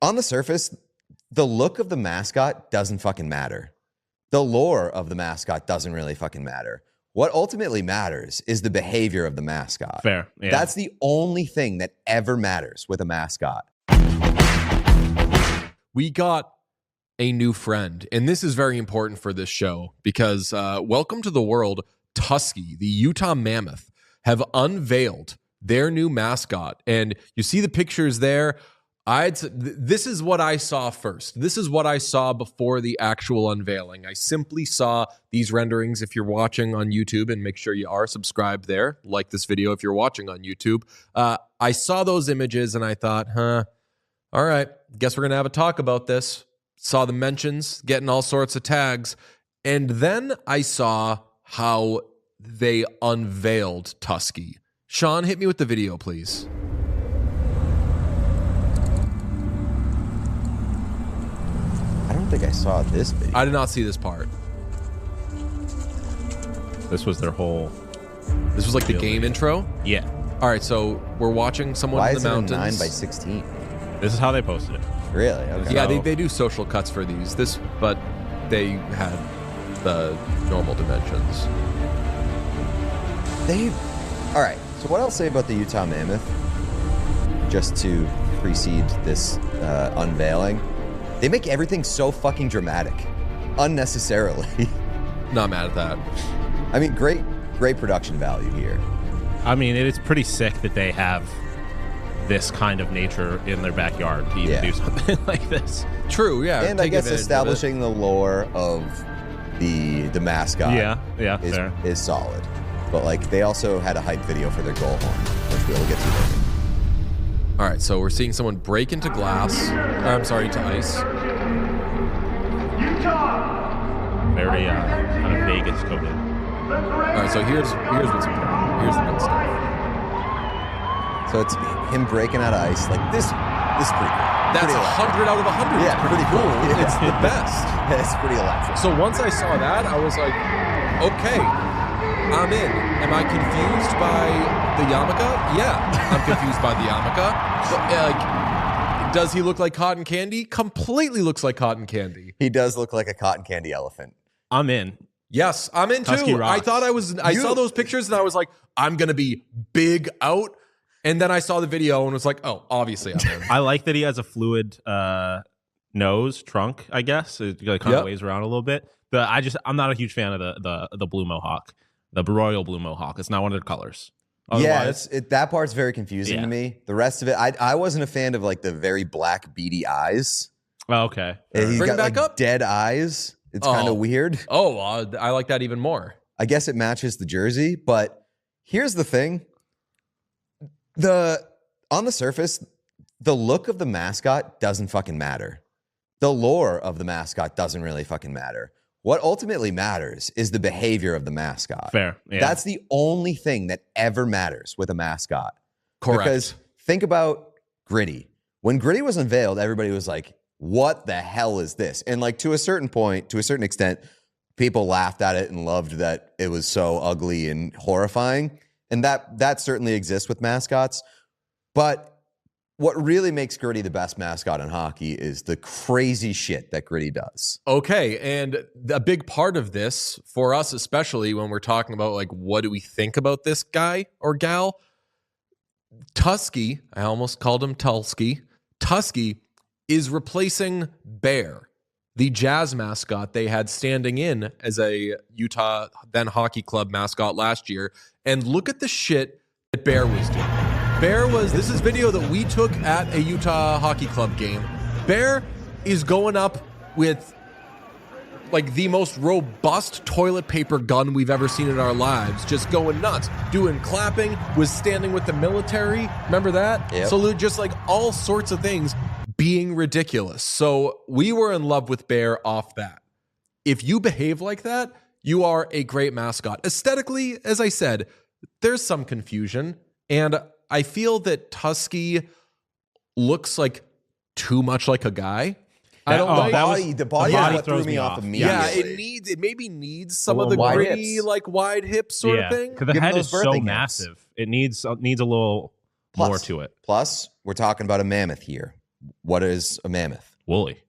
on the surface, the look of the mascot doesn't fucking matter. The lore of the mascot doesn't really fucking matter. What ultimately matters is the behavior of the mascot. Fair. Yeah. That's the only thing that ever matters with a mascot. We got a new friend, and this is very important for this show because welcome to the world, Tusky, the Utah Mammoth, have unveiled their new mascot. And you see the pictures there. This is what I saw first. This is what I saw before the actual unveiling. I simply saw these renderings. If you're watching on YouTube, and make sure you are subscribed there, like this video if you're watching on YouTube. I saw those images and I thought, all right, guess we're going to have a talk about this. Saw the mentions, getting all sorts of tags. And then I saw how they unveiled Tusky. Sean, hit me with the video, please. I don't think I saw this video. I did not see this part. This was their whole... This was like the game intro? Yeah. All right, so we're watching someone Why in the is mountains. it a 9:16? This is how they posted it. Really? Okay. Yeah, So- they do social cuts for these. But they had the normal dimensions. All right, so what I'll say about the Utah Mammoth, just to precede this unveiling, they make everything so fucking dramatic, unnecessarily. Not mad at that. I mean, great production value here. I mean, it is pretty sick that they have this kind of nature in their backyard to even do something like this. True, yeah. And I take guess advantage of it. establishing the lore of the mascot is solid. But like, they also had a hype video for their goal horn, which we'll get to later. All right, so we're seeing someone break into glass. Into ice. Very kind of Vegas coded. All right, so here's what's important. Here's the good stuff. So it's him breaking out of ice. Like this is pretty cool. That's Pretty 100 out of 100. Yeah, It's pretty cool. Yeah. It's the best. It's pretty electric. So once I saw that, I was like, okay, I'm in. Am I confused by the yarmulke? Yeah, I'm confused by the yarmulke. Like, does he look like cotton candy? Completely looks like cotton candy. He does look like a cotton candy elephant. I'm in. Yes, I'm in Tusky too. rocks. I saw those pictures and I was like, I'm going to be big out. And then I saw the video and was like, oh, obviously I'm in. I like that he has a fluid nose, trunk, I guess. It kind of weighs around a little bit. But I'm not a huge fan of the blue mohawk, the royal blue mohawk. It's not one of their colors. Otherwise, that part's very confusing to me. The rest of it, I wasn't a fan of like the very black beady eyes. Oh, okay. He's Bring got it back like up. dead eyes. It's kind of weird. Oh, I like that even more. I guess it matches the jersey, but here's the thing. On the surface, the look of the mascot doesn't fucking matter. The lore of the mascot doesn't really fucking matter. What ultimately matters is the behavior of the mascot. Fair. Yeah. That's the only thing that ever matters with a mascot. Correct. Because think about Gritty. When Gritty was unveiled, everybody was like, what the hell is this? And like to a certain point, to a certain extent, people laughed at it and loved that it was so ugly and horrifying. And that certainly exists with mascots. But what really makes Gritty the best mascot in hockey is the crazy shit that Gritty does. Okay, and a big part of this, for us especially when we're talking about like what do we think about this guy or gal, Tusky, I almost called him Tulsky, Tusky is replacing Bear, the Jazz mascot they had standing in as a Utah then hockey club mascot last year. And look at the shit that Bear was doing. This is video that we took at a Utah hockey club game. Bear is going up with like the most robust toilet paper gun we've ever seen in our lives, just going nuts, doing clapping, was standing with the military. Remember that? Yep. Salute, just like all sorts of things being ridiculous. So we were in love with Bear off that. If you behave like that, you are a great mascot. Aesthetically, as I said, there's some confusion. And I feel that Tusky looks like too much like a guy. I don't like the body is what throws throws me me off off. immediately. it maybe needs some A of the little wide gritty, hips. like wide hip sort of thing. Because the Give him head those is so birthing hips. massive. It needs a little more to it. Plus, we're talking about a mammoth here. What is a mammoth? Woolly.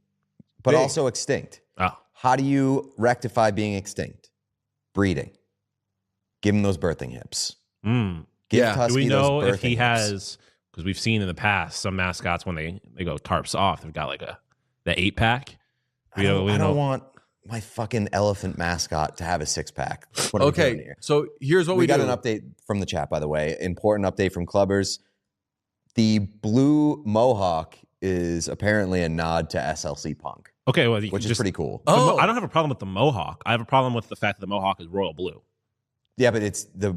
But Big. also extinct. Oh. How do you rectify being extinct? Breeding. Give him those birthing hips. Mm. Give Yeah. Tusky Do we those know if birthing he hips. has, because we've seen in the past some mascots when they go tarps off, they've got like the 8-pack. I don't want my fucking elephant mascot to have a 6-pack. What are we doing here? So here's what We we got do. an update from the chat, by the way. Important update from Clubbers. The blue mohawk is apparently a nod to SLC Punk, Okay, well, which is pretty cool. Oh. I don't have a problem with the mohawk. I have a problem with the fact that the mohawk is royal blue. Yeah, but it's the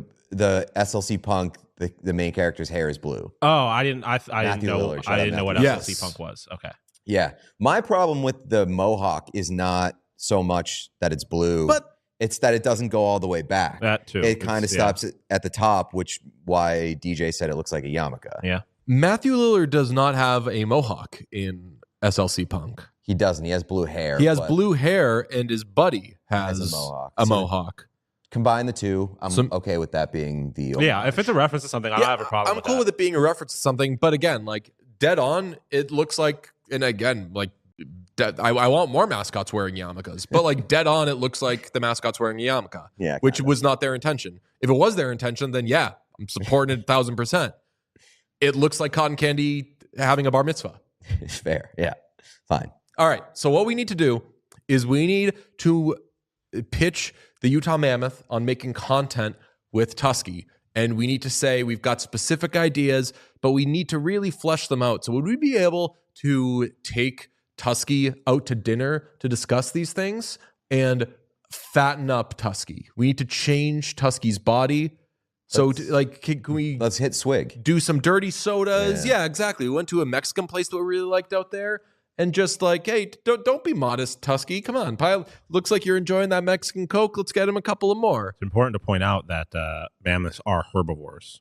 SLC Punk. The main character's hair is blue. Oh, I didn't know. Matthew Lillard, shout I out didn't know what Matthew. SLC Punk was. Okay. Yeah, my problem with the mohawk is not so much that it's blue, But it's that it doesn't go all the way back. That too. It kind of stops at the top, which why DJ said it looks like a yarmulke. Yeah. Matthew Lillard does not have a mohawk in SLC Punk. He doesn't. He has blue hair. He has but blue hair, and his buddy has a mohawk. A So- mohawk. Combine the two. I'm Some- okay with that being the Yeah, if it's a reference to something, I don't have a problem I'm with cool that. with it being a reference to something, but again, like dead on, it looks like, and again, like I want more mascots wearing yarmulkes, but like dead on, it looks like the mascot's wearing a yarmulke, Yeah, which kinda. was not their intention. If it was their intention, then yeah, I'm supporting it 1,000%. It looks like cotton candy having a bar mitzvah. Fair. Yeah. Fine. All right. So what we need to do is we need to pitch the Utah Mammoth on making content with Tusky. And we need to say we've got specific ideas, but we need to really flesh them out. So would we be able to take Tusky out to dinner to discuss these things and fatten up Tusky? We need to change Tusky's body. So can we Let's hit swig. do some dirty sodas? Yeah, exactly. We went to a Mexican place that we really liked out there. And just like, hey, don't be modest, Tusky. Come on, Pyle. Looks like you're enjoying that Mexican Coke. Let's get him a couple of more. It's important to point out that mammoths are herbivores,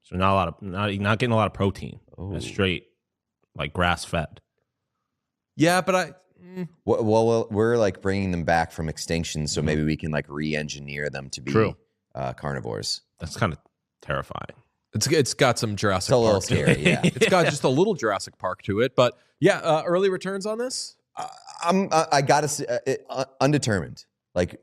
so not getting a lot of protein. It's straight like grass fed. Yeah, but Well, we're like bringing them back from extinction, so maybe we can like re-engineer them to be True. Carnivores. That's kind of terrifying. it's got some Jurassic It's a little Park to it. scary. Yeah. It's got just a little Jurassic Park to it. But yeah, early returns on this? I gotta see undetermined, like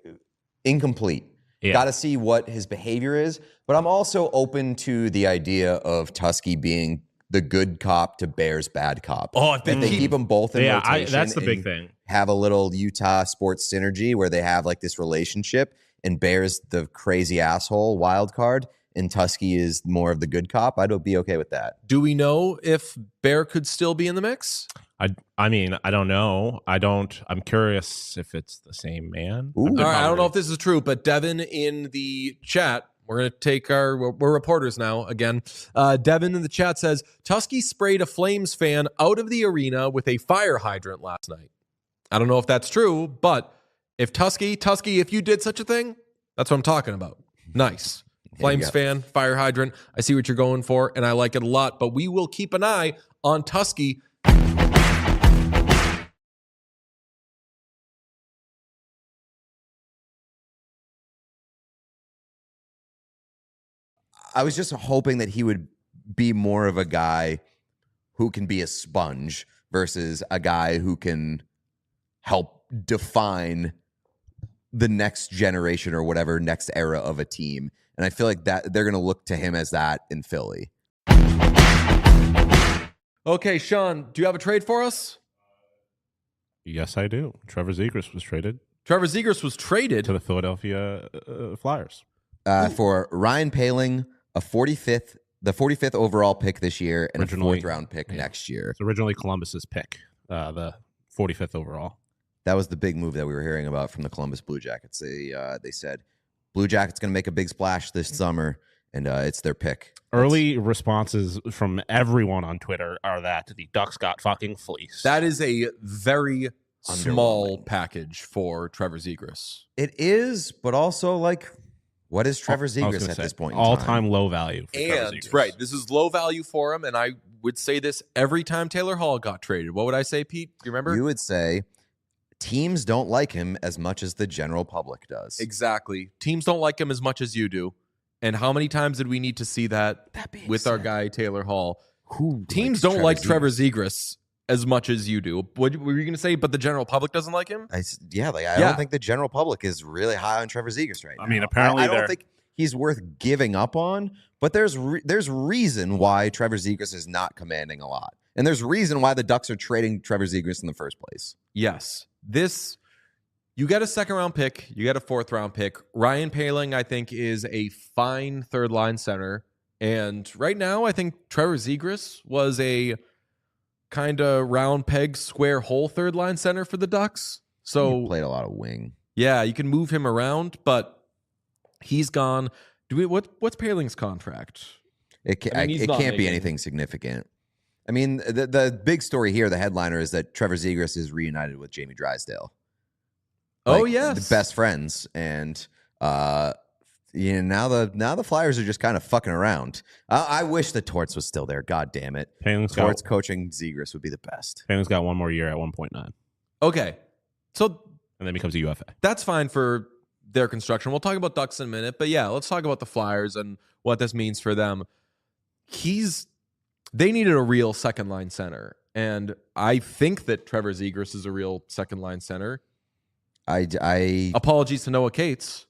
incomplete. Yeah. Got to see what his behavior is, but I'm also open to the idea of Tusky being the good cop to Bear's bad cop. Oh, if If they keep them both in rotation. that's the big and thing. Have a little Utah sports synergy where they have like this relationship, and Bear's the crazy asshole wild card, and Tusky is more of the good cop. I'd be okay with that. Do we know if Bear could still be in the mix? I mean, I don't know. I'm curious if it's the same man. Ooh. All right, I don't know if this is true, but Devin in the chat, we're going to take we're reporters now again. Devin in the chat says, Tusky sprayed a Flames fan out of the arena with a fire hydrant last night. I don't know if that's true, but if Tusky, if you did such a thing, that's what I'm talking about. Nice. Flames fan, fire hydrant. I see what you're going for, and I like it a lot, but we will keep an eye on Tusky. I was just hoping that he would be more of a guy who can be a sponge versus a guy who can help define the next generation or whatever next era of a team. And I feel like that they're going to look to him as that in Philly. Okay, Sean, do you have a trade for us? Yes, I do. Trevor Zegras was traded Trevor Zegras was traded. to the Philadelphia Flyers. For Ryan Poehling, the 45th overall pick this year, and Originally- a 4th round pick next year. It's originally Columbus's pick, the 45th overall. That was the big move that we were hearing about from the Columbus Blue Jackets. They said Blue Jackets going to make a big splash this summer, and it's their pick. Early responses from everyone on Twitter are that the Ducks got fucking fleeced. That is a very small Underwhelming. package for Trevor Zegras. It is, but also like, what is Trevor I was Zegras gonna at say, this point in all-time low value for Trevor And Zegras. right, this is low value for him, and I would say this every time Taylor Hall got traded. What would I say, Pete? Do you remember? You would say teams don't like him as much as the general public does. Exactly. Teams don't like him as much as you do. And how many times did we need to see that That being with our said, guy Taylor Hall? who Teams likes don't like Trevor Zegras as much as you do. What were you going to say? But the general public doesn't like him? I don't think the general public is really high on Trevor Zegras right now. I mean, apparently I don't think he's worth giving up on, but there's reason why Trevor Zegras is not commanding a lot. And there's reason why the Ducks are trading Trevor Zegras in the first place. Yes. You get a second-round pick. You get a fourth-round pick. Ryan Poehling, I think, is a fine third-line center. And right now, I think Trevor Zegras was a kind of round peg, square hole third-line center for the Ducks. So he played a lot of wing. Yeah, you can move him around, but he's gone. What's Poehling's contract? It can't be anything significant. I mean, the big story here, the headliner, is that Trevor Zegras is reunited with Jamie Drysdale. Yes, the best friends, and now the Flyers are just kind of fucking around. I wish the Torts was still there. God damn it, Torts coaching Zegras would be the best. Poehling's got one more year at 1.9. Okay, so and then becomes a UFA. That's fine for their construction. We'll talk about Ducks in a minute, but yeah, let's talk about the Flyers and what this means for them. They needed a real second line center, and I think that Trevor Zegras is a real second line center. Apologies to Noah Cates.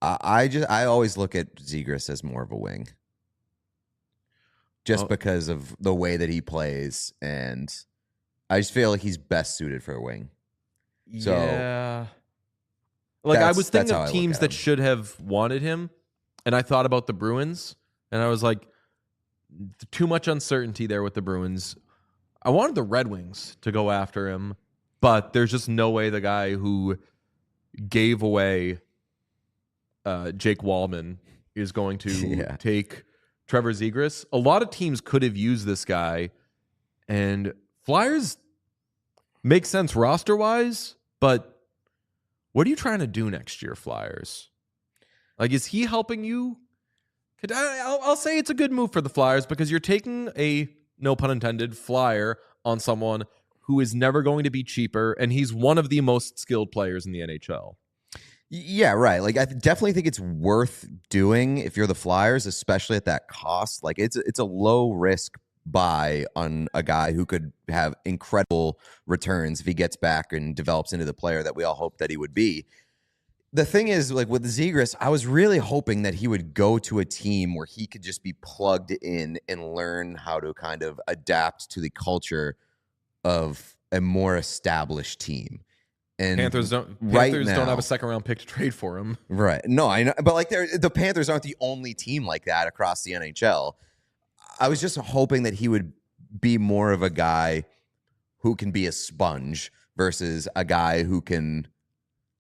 I always look at Zegras as more of a wing, just because of the way that he plays, and I just feel like he's best suited for a wing. So, yeah, I was thinking of teams that should have wanted him, and I thought about the Bruins, and I was like, too much uncertainty there with the Bruins. I wanted the Red Wings to go after him, but there's just no way the guy who gave away Jake Wallman is going to take Trevor Zegras. A lot of teams could have used this guy, and Flyers make sense roster-wise, but what are you trying to do next year, Flyers? Like, is he helping you? I'll say it's a good move for the Flyers because you're taking a, no pun intended, flyer on someone who is never going to be cheaper, and he's one of the most skilled players in the NHL. Yeah, right. Like, I definitely think it's worth doing if you're the Flyers, especially at that cost. Like, it's a low risk buy on a guy who could have incredible returns if he gets back and develops into the player that we all hope that he would be. The thing is, like with Zegras, I was really hoping that he would go to a team where he could just be plugged in and learn how to kind of adapt to the culture of a more established team. And Panthers don't have a second round pick to trade for him. Right. No, I know. But like the Panthers aren't the only team like that across the NHL. I was just hoping that he would be more of a guy who can be a sponge versus a guy who can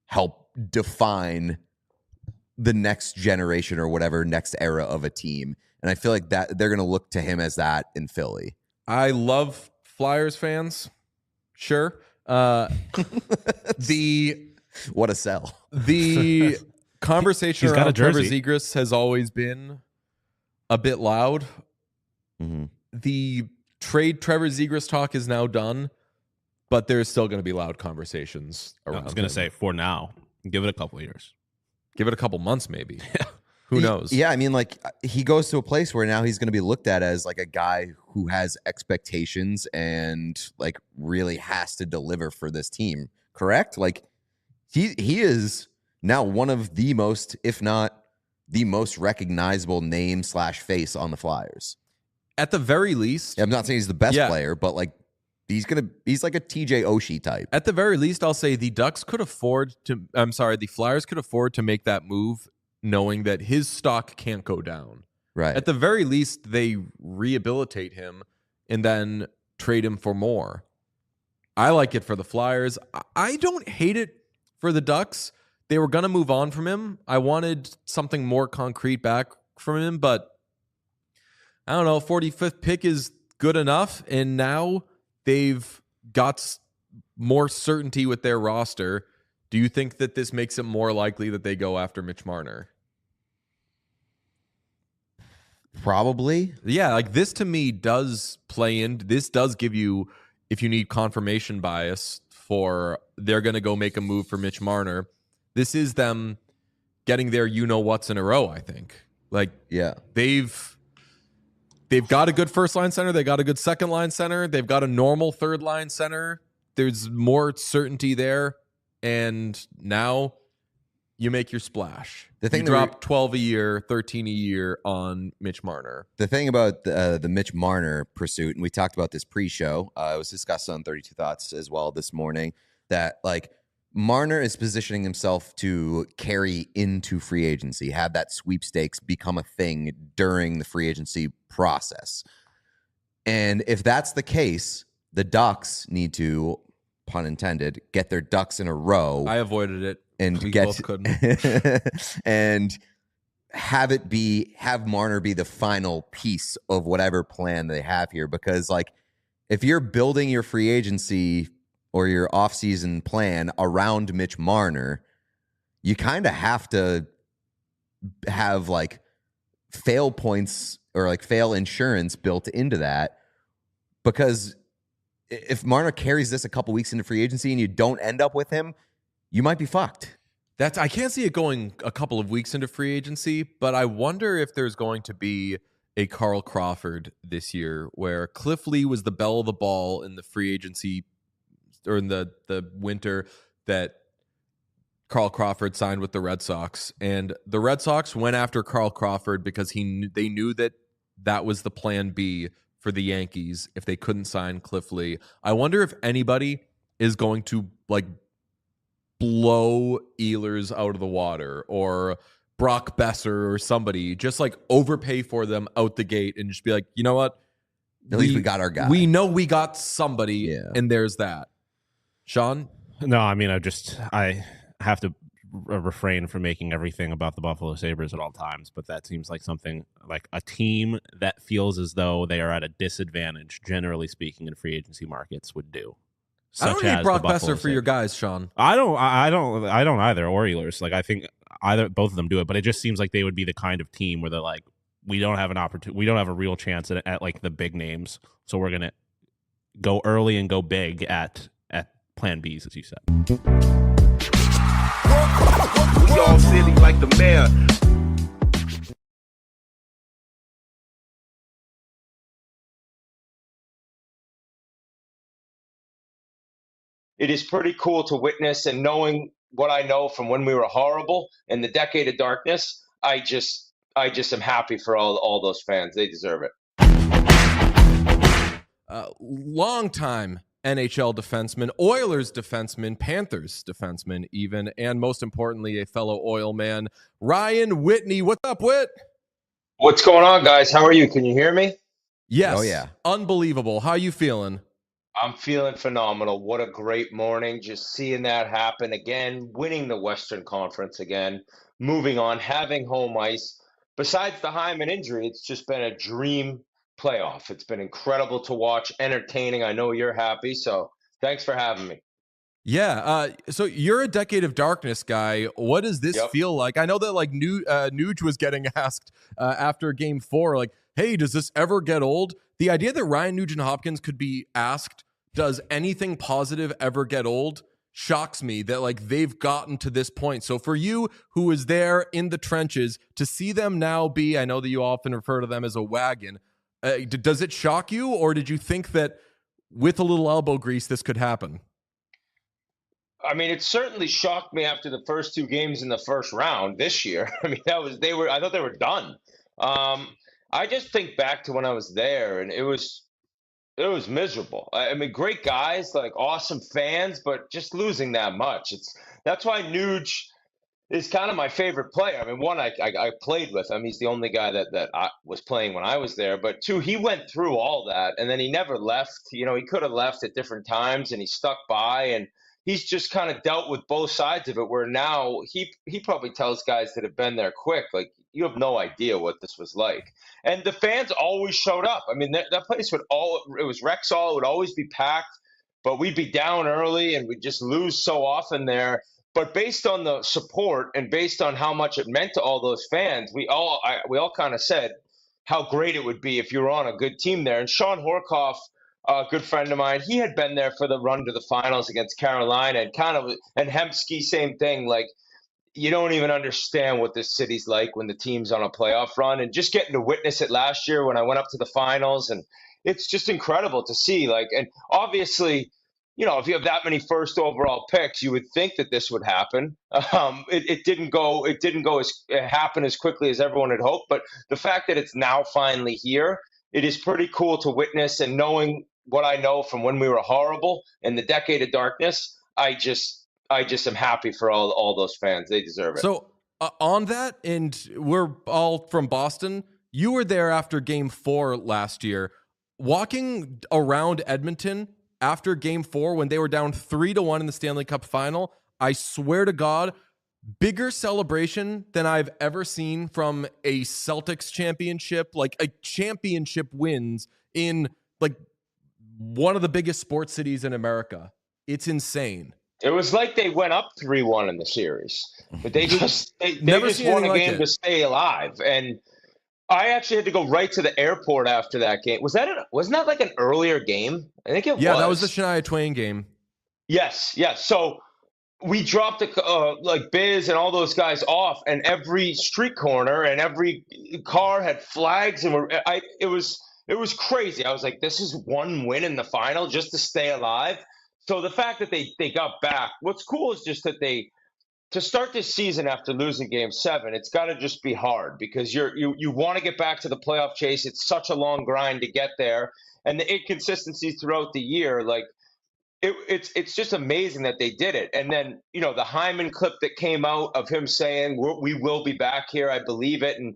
help define the next generation or whatever next era of a team. And I feel like that they're going to look to him as that in Philly. I love Flyers fans. Sure. What a sell. The conversation around Trevor Zegras has always been a bit loud. Mm-hmm. The trade Trevor Zegras talk is now done, but there's still going to be loud conversations around. I was going to say, for now, give it a couple of years. Give it a couple months, maybe. Who knows? Yeah, I mean, like, he goes to a place where now he's going to be looked at as like a guy who has expectations and like really has to deliver for this team. Correct? Like, he is now one of the most, if not the most recognizable name / face on the Flyers. At the very least, I'm not saying he's the best player, but like he's like a TJ Oshie type. At the very least, I'll say the Flyers could afford to make that move knowing that his stock can't go down. Right. At the very least, they rehabilitate him and then trade him for more. I like it for the Flyers. I don't hate it for the Ducks. They were going to move on from him. I wanted something more concrete back from him, but I don't know, 45th pick is good enough, and now they've got more certainty with their roster. Do you think that this makes it more likely that they go after Mitch Marner? Probably. Yeah, like this to me does play in. This does give you, if you need confirmation bias for they're going to go make a move for Mitch Marner, this is them getting their you-know-whats in a row, I think. Like, yeah, they've they've got a good first line center. They got a good second line center. They've got a normal third line center. There's more certainty there. And now you make your splash. The thing you drop 12 a year, 13 a year on Mitch Marner. The thing about the Mitch Marner pursuit, and we talked about this pre-show, it was discussed on 32 Thoughts as well this morning, that like Marner is positioning himself to carry into free agency, have that sweepstakes become a thing during the free agency process. And if that's the case, the Ducks need to, pun intended, get their ducks in a row. I avoided it. And we both couldn't. And have Marner be the final piece of whatever plan they have here. Because like if you're building your free agency or your offseason plan around Mitch Marner, you kind of have to have like fail points or like fail insurance built into that. Because if Marner carries this a couple weeks into free agency and you don't end up with him, you might be fucked. I can't see it going a couple of weeks into free agency, but I wonder if there's going to be a Carl Crawford this year where Cliff Lee was the belle of the ball in the free agency or in the winter that Carl Crawford signed with the Red Sox. And the Red Sox went after Carl Crawford because they knew that was the plan B for the Yankees if they couldn't sign Cliff Lee. I wonder if anybody is going to like blow Ehlers out of the water or Brock Besser or somebody, just like overpay for them out the gate and just be like, you know what? At least we got our guy. We know we got somebody, and there's that. Sean? No, I mean, I have to refrain from making everything about the Buffalo Sabres at all times, but that seems like something like a team that feels as though they are at a disadvantage, generally speaking, in free agency markets would do. I don't need Brock Besser for your guys, Sean. I don't either, or Ehlers. Like I think both of them do it, but it just seems like they would be the kind of team where they're like, we don't have an opportunity, we don't have a real chance at like the big names, so we're gonna go early and go big at Plan Bs, as you said. We all silly like the mayor. It is pretty cool to witness, and knowing what I know from when we were horrible in the decade of darkness, I just am happy for all those fans. They deserve it. Long-time NHL defenseman, Oilers defenseman, Panthers defenseman even, and most importantly, a fellow Oil man, Ryan Whitney. What's up, Whit? What's going on, guys? How are you? Can you hear me? Yes. Oh, yeah. Unbelievable. How you feeling? I'm feeling phenomenal. What a great morning. Just seeing that happen again, winning the Western Conference again, moving on, having home ice. Besides the Hyman injury, it's just been a dream playoff. It's been incredible to watch, entertaining. I know you're happy, so thanks for having me. Yeah, so you're a Decade of Darkness guy. What does this feel like? I know that like Nuge was getting asked after Game 4, like, hey, does this ever get old? The idea that Ryan Nugent-Hopkins could be asked, does anything positive ever get old, shocks me that like they've gotten to this point. So for you who was there in the trenches, to see them now be, I know that you often refer to them as a wagon, does it shock you, or did you think that with a little elbow grease this could happen? I mean, it certainly shocked me after the first two games in the first round this year. I mean, I thought they were done. I just think back to when I was there, and it was miserable. I mean, great guys, like awesome fans, but just losing that much. That's why Nuge is kind of my favorite player. I mean, one, I played with him. He's the only guy that I was playing when I was there. But two, he went through all that, and then he never left. You know, he could have left at different times, and he stuck by, and he's just kind of dealt with both sides of it, where now he probably tells guys that have been there quick, like, you have no idea what this was like. And the fans always showed up. I mean, that place it was Rexall, it would always be packed, but we'd be down early and we'd just lose so often there. But based on the support and based on how much it meant to all those fans, we all kind of said how great it would be if you were on a good team there. And Sean Horkoff, a good friend of mine, he had been there for the run to the finals against Carolina, and Hemsky, same thing. Like, you don't even understand what this city's like when the team's on a playoff run, and just getting to witness it last year when I went up to the finals, and it's just incredible to see. Like, and obviously, if you have that many first overall picks, you would think that this would happen. It didn't go. It didn't go as happen as quickly as everyone had hoped. But the fact that it's now finally here, it is pretty cool to witness. And knowing what I know from when we were horrible and the decade of darkness, I just am happy for all those fans. They deserve it. So on that, and we're all from Boston. You were there after Game 4 last year, walking around Edmonton after Game 4 when they were down 3-1 in the Stanley Cup Final. I swear to God, bigger celebration than I've ever seen from a Celtics championship, like a championship wins in like one of the biggest sports cities in America. It's insane. It was like they went up 3-1 in the series, but they just Never just seen won a anything like game it. to stay alive. And I actually had to go right to the airport after that game. Wasn't that like an earlier game? I think it was. Yeah, that was the Shania Twain game. Yes. So we dropped like Biz and all those guys off, and every street corner and every car had flags, and it was crazy. I was like, this is one win in the final just to stay alive. So the fact that they got back, what's cool is just that to start this season after losing Game 7, it's got to just be hard because you want to get back to the playoff chase. It's such a long grind to get there, and the inconsistencies throughout the year, like it's just amazing that they did it. And then the Hyman clip that came out of him saying we will be back here, I believe it. And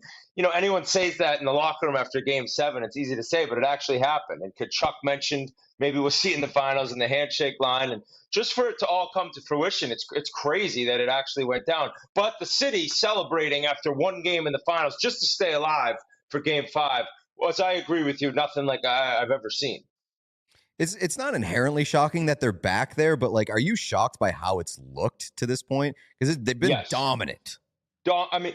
anyone says that in the locker room after Game 7, it's easy to say, but it actually happened. And Kachuk mentioned maybe we'll see it in the finals in the handshake line, and just for it to all come to fruition, it's crazy that it actually went down. But the city celebrating after one game in the finals just to stay alive for Game 5 was, I agree with you, nothing like I've ever seen. It's not inherently shocking that they're back there, but like, are you shocked by how it's looked to this point? Because they've been dominant. I mean,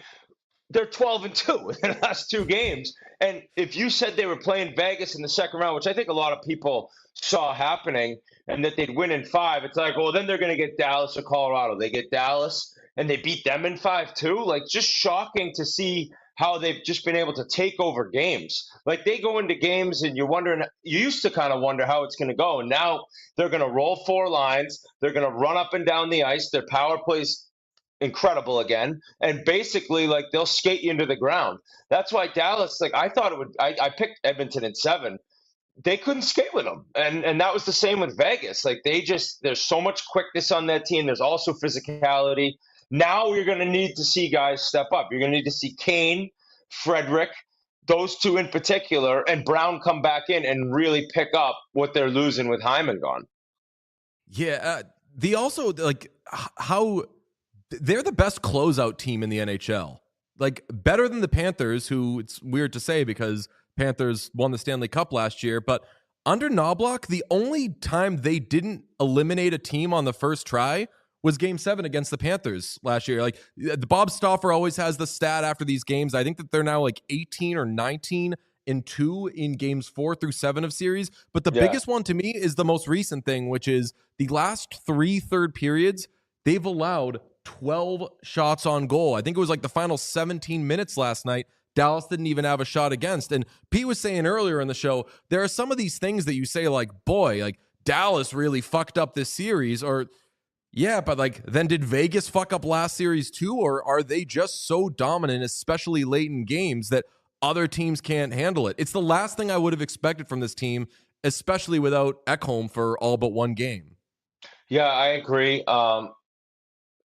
they're 12-2 in the last 2 games. And if you said they were playing Vegas in the second round, which I think a lot of people saw happening, and that they'd win in 5, it's like, well, then they're going to get Dallas or Colorado. They get Dallas, and they beat them in 5 too. Like, just shocking to see how they've just been able to take over games. Like, they go into games and you used to kind of wonder how it's going to go. And now they're going to roll 4 lines. They're going to run up and down the ice. Their power play's incredible again. And basically, like, they'll skate you into the ground. That's why Dallas, like, I thought it would, I picked Edmonton in 7. They couldn't skate with them. And that was the same with Vegas. Like, there's so much quickness on that team. There's also physicality. Now you're going to need to see guys step up. You're going to need to see Kane, Frederick, those 2 in particular, and Brown come back in and really pick up what they're losing with Hyman gone. Yeah, the also, like, how they're the best closeout team in the NHL. Like, better than the Panthers, who it's weird to say because Panthers won the Stanley Cup last year, but under Knobloch, the only time they didn't eliminate a team on the first try was Game 7 against the Panthers last year. Like, the Bob Stauffer always has the stat after these games. I think that they're now like 18 or 19-2 in games 4 through 7 of series. But the biggest one to me is the most recent thing, which is the last 3 third periods, they've allowed 12 shots on goal. I think it was like the final 17 minutes last night. Dallas didn't even have a shot against. And Pete was saying earlier in the show, there are some of these things that you say like, boy, like Dallas really fucked up this series, or yeah, but like, then did Vegas fuck up last series too? Or are they just so dominant, especially late in games, that other teams can't handle it? It's the last thing I would have expected from this team, especially without Ekholm for all but one game. Yeah, I agree. On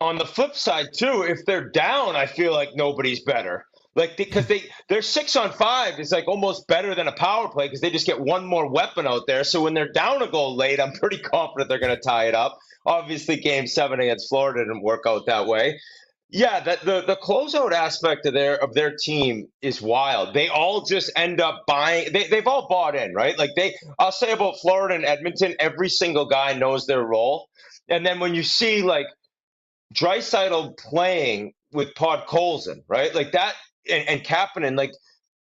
the flip side too, if they're down, I feel like nobody's better. Like, because they're 6-on-5 is like almost better than a power play because they just get one more weapon out there. So when they're down a goal late, I'm pretty confident they're going to tie it up. Obviously, Game 7 against Florida didn't work out that way. Yeah, the closeout aspect of their team is wild. They all just end up buying. They've all bought in, right? Like, I'll say about Florida and Edmonton, every single guy knows their role. And then when you see like Draisaitl playing with Podkolzin, right? Like that. And Kapanen, like,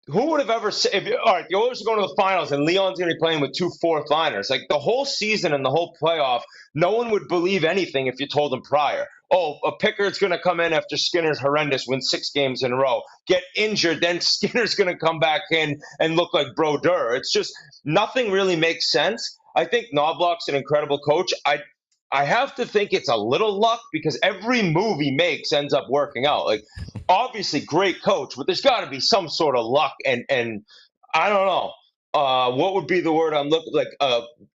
who would have ever said, all right, the Oilers are going to the finals and Leon's going to be playing with 2 fourth-liners. Like, the whole season and the whole playoff, no one would believe anything if you told them prior. a Pickard's going to come in after Skinner's horrendous, win 6 games in a row, get injured, then Skinner's going to come back in and look like Brodeur. It's just nothing really makes sense. I think Knobloch's an incredible coach. I have to think it's a little luck because every move he makes ends up working out. Like, obviously, great coach, but there's got to be some sort of luck. And I don't know what would be the word I'm looking like.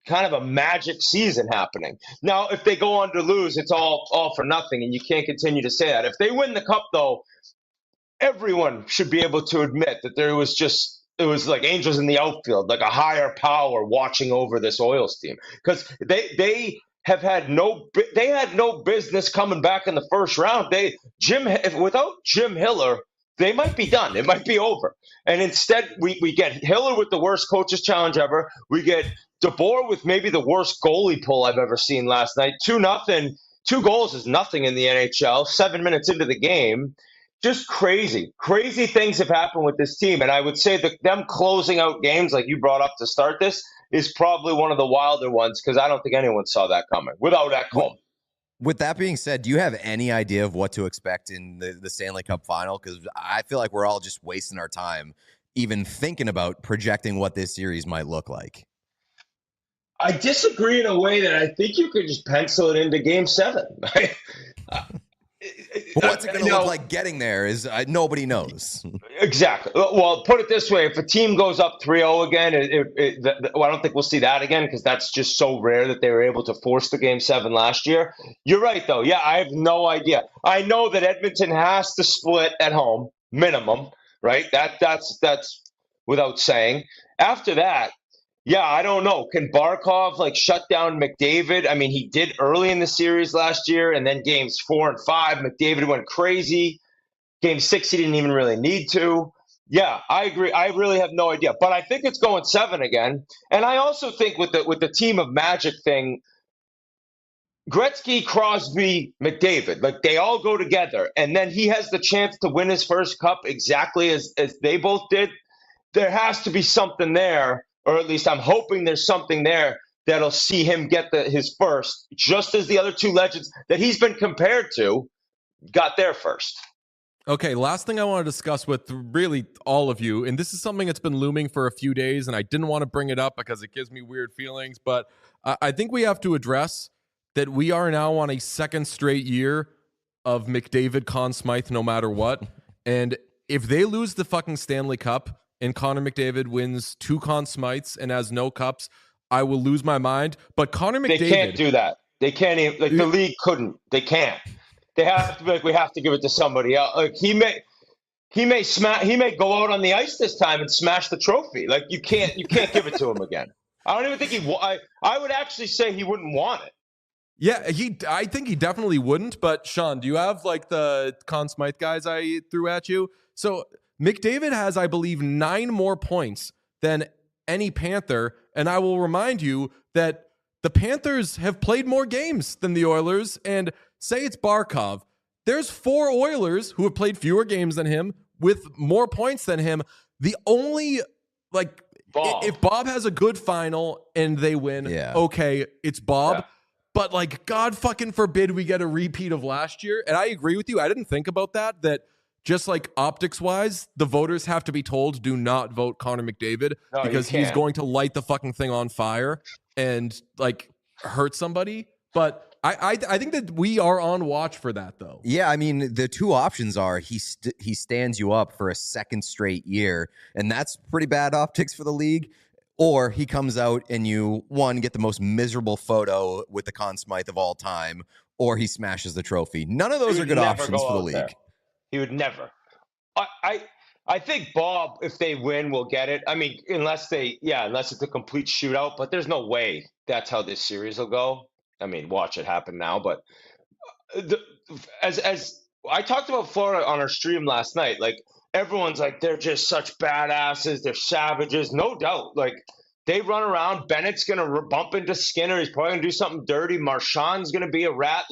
Kind of a magic season happening. Now, if they go on to lose, it's all for nothing, and you can't continue to say that. If they win the cup, though, everyone should be able to admit that it was like angels in the outfield, like a higher power watching over this Oils team, because they had no business coming back in the first round. Without Jim Hiller, they might be done. It might be over. And instead, we get Hiller with the worst coaches challenge ever. We get DeBoer with maybe the worst goalie pull I've ever seen last night. 2-0. 2 goals is nothing in the NHL. 7 minutes into the game. Just crazy things have happened with this team. And I would say that them closing out games like you brought up to start this is probably one of the wilder ones, because I don't think anyone saw that coming without Ekholm. With that being said, do you have any idea of what to expect in the Stanley Cup final? Because I feel like we're all just wasting our time even thinking about projecting what this series might look like. I disagree in a way that I think you could just pencil it into Game 7. But what's it going to look like getting there is nobody knows. Exactly. Well, put it this way. If a team goes up 3-0 again, I don't think we'll see that again, because that's just so rare that they were able to force the Game 7 last year. You're right, though. Yeah, I have no idea. I know that Edmonton has to split at home, minimum, right? That's without saying. After that, yeah, I don't know. Can Barkov shut down McDavid? I mean, he did early in the series last year, and then games 4 and 5, McDavid went crazy. Game 6, he didn't even really need to. Yeah, I agree. I really have no idea, but I think it's going 7 again. And I also think with the team of Magic thing, Gretzky, Crosby, McDavid, like they all go together, and then he has the chance to win his first cup exactly as they both did. There has to be something there. Or at least I'm hoping there's something there that'll see him get his first, just as the other 2 legends that he's been compared to got their first. Okay, last thing I want to discuss with really all of you, and this is something that's been looming for a few days, and I didn't want to bring it up because it gives me weird feelings, but I think we have to address that we are now on a 2nd straight year of McDavid, Conn Smythe, no matter what, and if they lose the fucking Stanley Cup, and Connor McDavid wins 2 Conn Smythes and has no cups, I will lose my mind. But Connor McDavid... They can't do that. They can't even... the league couldn't. They can't. They have to be we have to give it to somebody else. He may go out on the ice this time and smash the trophy. You can't give it to him again. I don't even think I would actually say he wouldn't want it. Yeah, I think he definitely wouldn't. But Sean, do you have the Conn Smythe guys I threw at you? So... McDavid has, I believe, 9 more points than any Panther, and I will remind you that the Panthers have played more games than the Oilers, and say it's Barkov. There's 4 Oilers who have played fewer games than him with more points than him. The only, if Bob has a good final and they win, okay, it's Bob. Yeah. But, God fucking forbid we get a repeat of last year. And I agree with you. I didn't think about that just optics-wise, the voters have to be told, do not vote Connor McDavid because he's going to light the fucking thing on fire and, hurt somebody. But I think that we are on watch for that, though. Yeah, I mean, the 2 options are he stands you up for a 2nd straight year, and that's pretty bad optics for the league, or he comes out and you, 1, get the most miserable photo with the Conn Smythe of all time, or he smashes the trophy. None of those are good options for the league. There. He would never. I think Bob, if they win, will get it. I mean, unless it's a complete shootout. But there's no way that's how this series will go. I mean, watch it happen now. But as I talked about Florida on our stream last night, everyone's they're just such badasses. They're savages, no doubt. They run around. Bennett's gonna bump into Skinner. He's probably gonna do something dirty. Marchand's gonna be a rat.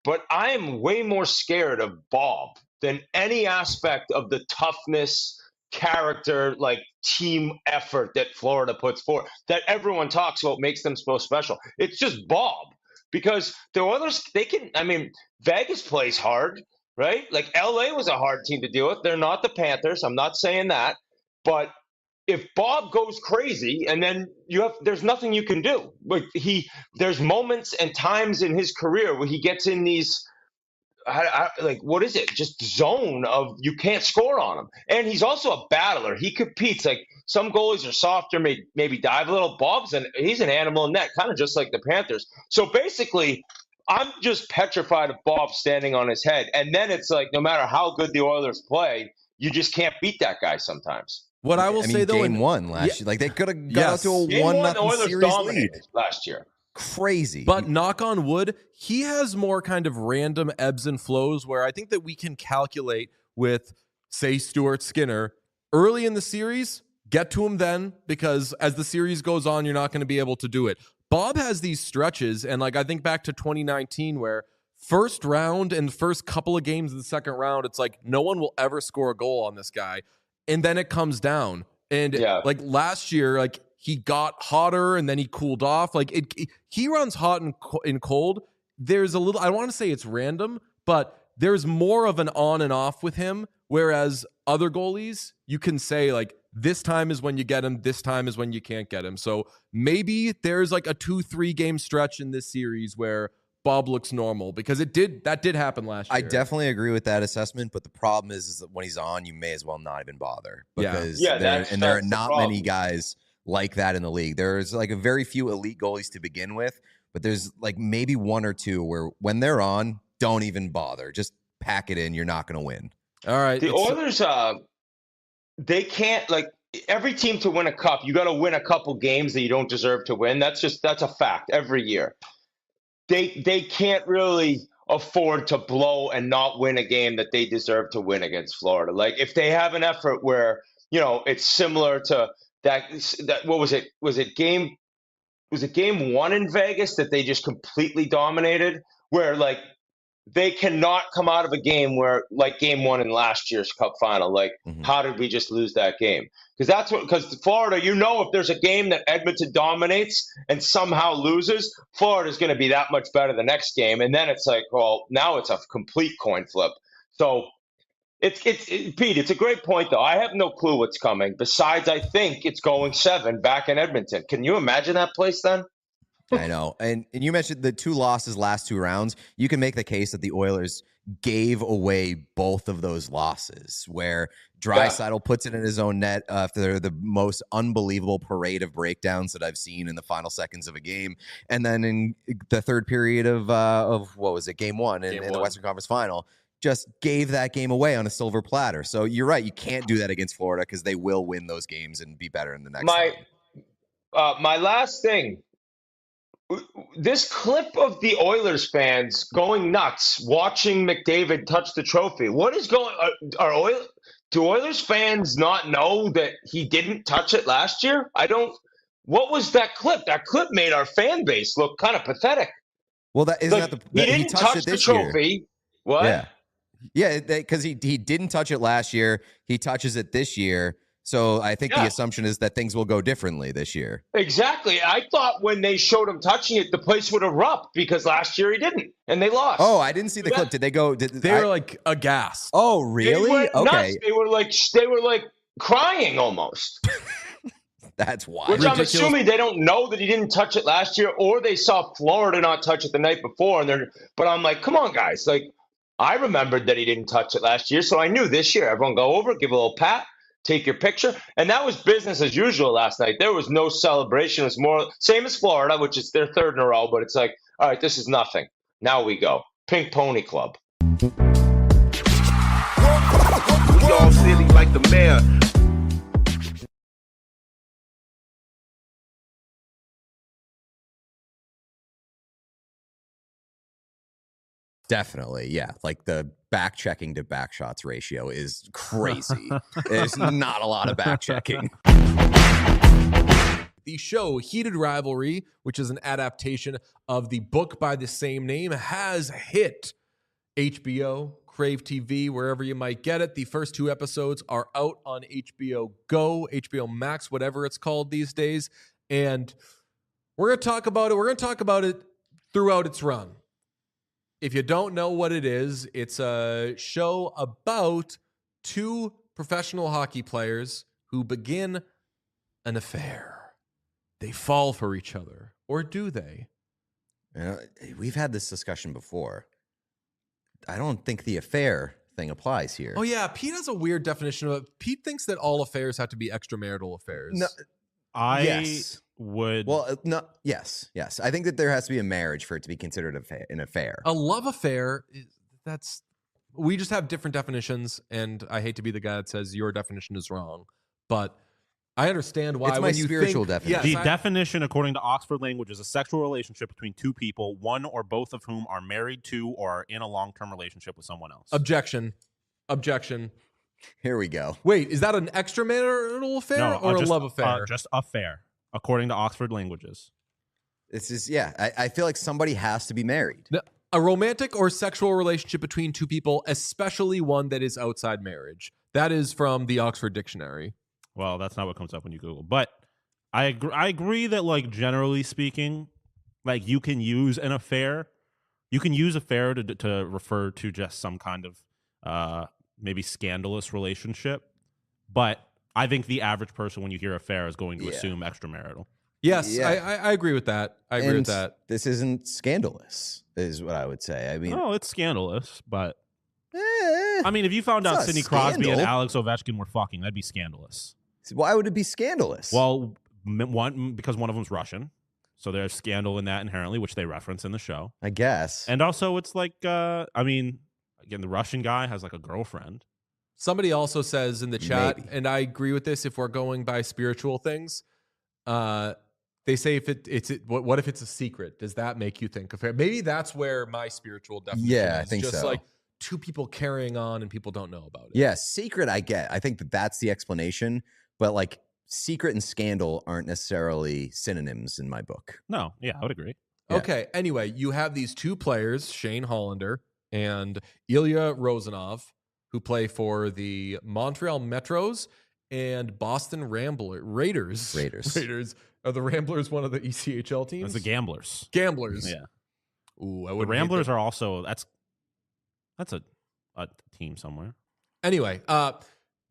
But I am way more scared of Bob than any aspect of the toughness, character, team effort that Florida puts forth, that everyone talks about makes them so special. It's just Bob. because the Oilers, they can, I mean, Vegas plays hard, right? Like LA was a hard team to deal with. They're not the Panthers. I'm not saying that. But if Bob goes crazy and then there's nothing you can do. Like there's moments and times in his career where he gets in these like what is it? Just zone of you can't score on him. And he's also a battler. He competes. Like some goalies are softer, maybe dive a little. He's an animal in net, kind of just like the Panthers. So basically, I'm just petrified of Bob standing on his head. And then it's like no matter how good the Oilers play, you just can't beat that guy sometimes. What I will say though, game one last year, like they could have got out to a 1-0 series lead last year. Crazy. But knock on wood, he has more kind of random ebbs and flows where I think that we can calculate with, say, Stuart Skinner early in the series, get to him then, because as the series goes on, you're not going to be able to do it. Bob has these stretches, and like I think back to 2019 where first round and first couple of games of the second round, it's like no one will ever score a goal on this guy. And then it comes down. And like last year, like he got hotter and then he cooled off. Like he runs hot and cold. There's a little, I want to say it's random, but there's more of an on and off with him. Whereas other goalies, you can say like, this time is when you get him. This time is when you can't get him. So maybe there's like a 2-3 game stretch in this series where Bob looks normal, because that did happen last year. I definitely agree with that assessment, but the problem is that when he's on, you may as well not even bother, because there are not many guys like that in the league. There's like a very few elite goalies to begin with, but there's like maybe one or two where when they're on, don't even bother. Just pack it in. You're not going to win. All right. The Oilers, they can't, like, every team to win a cup, you got to win a couple games that you don't deserve to win. That's a fact every year. They can't really afford to blow and not win a game that they deserve to win against Florida. Like if they have an effort where, it's similar to that what was it? Was it game 1 in Vegas that they just completely dominated, where like they cannot come out of a game where, like game 1 in last year's Cup final, like how did we just lose that game? Because Florida, if there's a game that Edmonton dominates and somehow loses, Florida's going to be that much better the next game, and then it's like, well, now it's a complete coin flip. So Pete, it's a great point though. I have no clue what's coming. Besides, I think it's going 7 back in Edmonton. Can you imagine that place then? I know. And you mentioned the 2 losses last 2 rounds. You can make the case that the Oilers gave away both of those losses, where Draisaitl puts it in his own net after the most unbelievable parade of breakdowns that I've seen in the final seconds of a game. And then in the third period of what was it, game 1 in the Western Conference Final, just gave that game away on a silver platter. So you're right. You can't do that against Florida, because they will win those games and be better in the next time. My last thing. This clip of the Oilers fans going nuts watching McDavid touch the trophy. What is going on? Do Oilers fans not know that he didn't touch it last year? What was that clip? That clip made our fan base look kind of pathetic. Well, that isn't he didn't touch the trophy. Year. What? Yeah, because he didn't touch it last year. He touches it this year. So I think the assumption is that things will go differently this year. Exactly. I thought when they showed him touching it, the place would erupt, because last year he didn't, and they lost. Oh, I didn't see the clip. Did they go? They were like aghast. Oh, really? Okay. They were like crying almost. That's wild. Which I'm assuming they don't know that he didn't touch it last year, or they saw Florida not touch it the night before, but I'm like, come on, guys. Like, I remembered that he didn't touch it last year, so I knew this year everyone go over, give a little pat. Take your picture. And that was business as usual last night. There was no celebration. It was more same as Florida, which is their 3rd in a row, but it's like, all right, this is nothing. Now we go. Pink Pony Club. We all silly like the mayor. Definitely, yeah. Like the back checking to back shots ratio is crazy. There's not a lot of back checking. The show Heated Rivalry, which is an adaptation of the book by the same name, has hit HBO, Crave TV, wherever you might get it. The first 2 episodes are out on HBO Go, HBO Max, whatever it's called these days. And we're going to talk about it. We're going to talk about it throughout its run. If you don't know what it is, it's a show about two professional hockey players who begin an affair. They fall for each other, or do they? We've had this discussion before. I don't think the affair thing applies here. Oh yeah, Pete has a weird definition of it. Pete thinks that all affairs have to be extramarital affairs. No, Yes. Would well, no, yes. I think that there has to be a marriage for it to be considered an affair. A love affair, we just have different definitions, and I hate to be the guy that says your definition is wrong, but I understand why. It's my when you spiritual think, definition. the definition, according to Oxford Language, is a sexual relationship between two people, one or both of whom are married to or are in a long-term relationship with someone else. Objection. Here we go. Wait, is that an extramarital affair or a love affair? Just affair, according to Oxford Languages. This is, I feel like somebody has to be married. No, a romantic or sexual relationship between two people, especially one that is outside marriage. That is from the Oxford Dictionary. Well, that's not what comes up when you Google. But I agree that, like, generally speaking, like, you can use an affair. You can use affair to refer to just some kind of maybe scandalous relationship. But I think the average person, when you hear affair, is going to assume extramarital. Yes, Yeah. I agree with that. I agree with that. This isn't scandalous, is what I would say. I mean, Oh, it's scandalous, but eh, I mean, if you found It's out not Sidney Crosby and scandal. Alex Ovechkin were fucking, that'd be scandalous. why would it be scandalous? Well, one, because one of them's Russian, so there's scandal in that inherently, which they reference in the show. I guess. And also, it's like, I mean, again, the Russian guy has like a girlfriend. Somebody also says in the chat, Maybe. and I agree with this if we're going by spiritual things, they say what if it's a secret? Does that make you think affair? Maybe that's where my spiritual definition is. I think just so. like two people carrying on and people don't know about it. Yeah, secret I get. I think that that's the explanation. But like secret and scandal aren't necessarily synonyms in my book. No, yeah, I would agree. Yeah. Okay, anyway, you have these two players, Shane Hollander and Ilya Rozanov, who play for the Montreal Metros and Boston Raiders. Raiders. Are the Ramblers one of the ECHL teams? It's the Gamblers. Gamblers. Yeah. Ooh, I The would. Ramblers are also, that's a team somewhere. Anyway,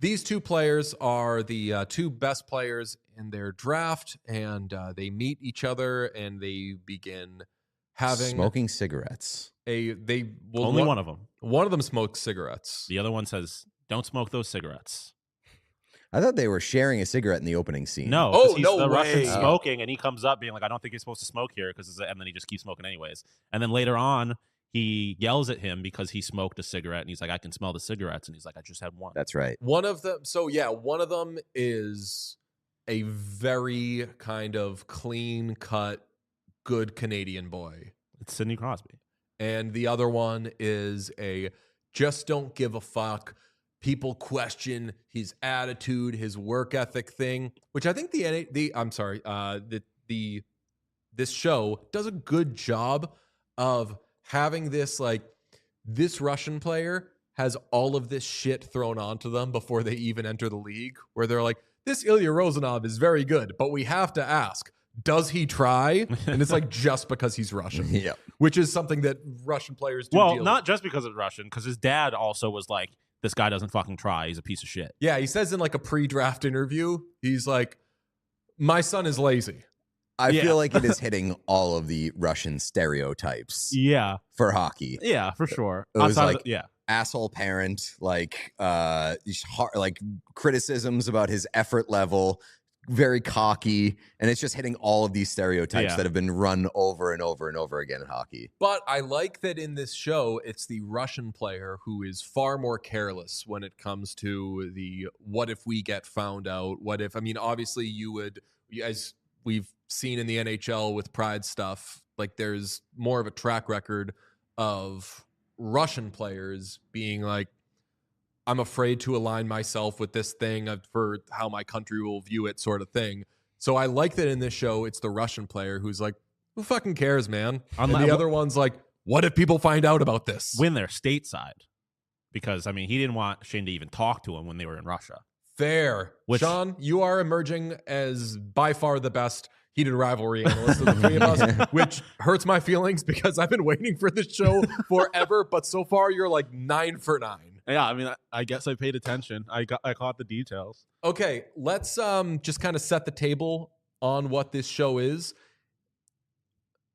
these two players are the two best players in their draft, and they meet each other and they begin having Smoking cigarettes. Only one of them. One of them smokes cigarettes. The other one says, don't smoke those cigarettes. I thought they were sharing a cigarette in the opening scene. No, Oh, 'cause he's no the way. Russian smoking, and he comes up being like, I don't think you're supposed to smoke here, and then he just keeps smoking anyways. And then later on, he yells at him because he smoked a cigarette, and he's like, I can smell the cigarettes, and he's like, I just had one. That's right. One of them. So yeah, one of them is a very kind of clean cut, good Canadian boy. It's Sidney Crosby. And the other one is a just don't give a fuck. People question his attitude, his work ethic thing, which I think this show does a good job of having this, like, this Russian player has all of this shit thrown onto them before they even enter the league, where they're like, this Ilya Rozanov is very good, but we have to ask, does he try? And it's like, just because he's Russian. Yeah. Which is something that Russian players do. Well, deal not with. just because it's Russian, because his dad also was like, this guy doesn't fucking try. He's a piece of shit. Yeah, he says in like a pre-draft interview, he's like, my son is lazy. I Yeah. feel like it is hitting all of the Russian stereotypes Yeah. for hockey. Yeah, for sure. It was Outside of like- yeah. Asshole parent, like like criticisms about his effort level, very cocky, and it's just hitting all of these stereotypes Yeah. that have been run over and over and over again in hockey. But I like that in this show, it's the Russian player who is far more careless when it comes to the what if we get found out? What if, I mean, obviously you would, as we've seen in the NHL with Pride stuff, like there's more of a track record of Russian players being like, I'm afraid to align myself with this thing for how my country will view it, sort of thing. So I like that in this show, it's the Russian player who's like, who fucking cares, man? And the other one's like, what if people find out about this? When they're stateside. Because, I mean, he didn't want Shane to even talk to him when they were in Russia. Fair. Which- Sean, you are emerging as by far the best heated rivalry analyst of the three of us, which hurts my feelings because I've been waiting for this show forever. But so far, you're like 9 for 9. Yeah, I mean, I guess I paid attention. I caught the details. Okay, let's just kind of set the table on what this show is.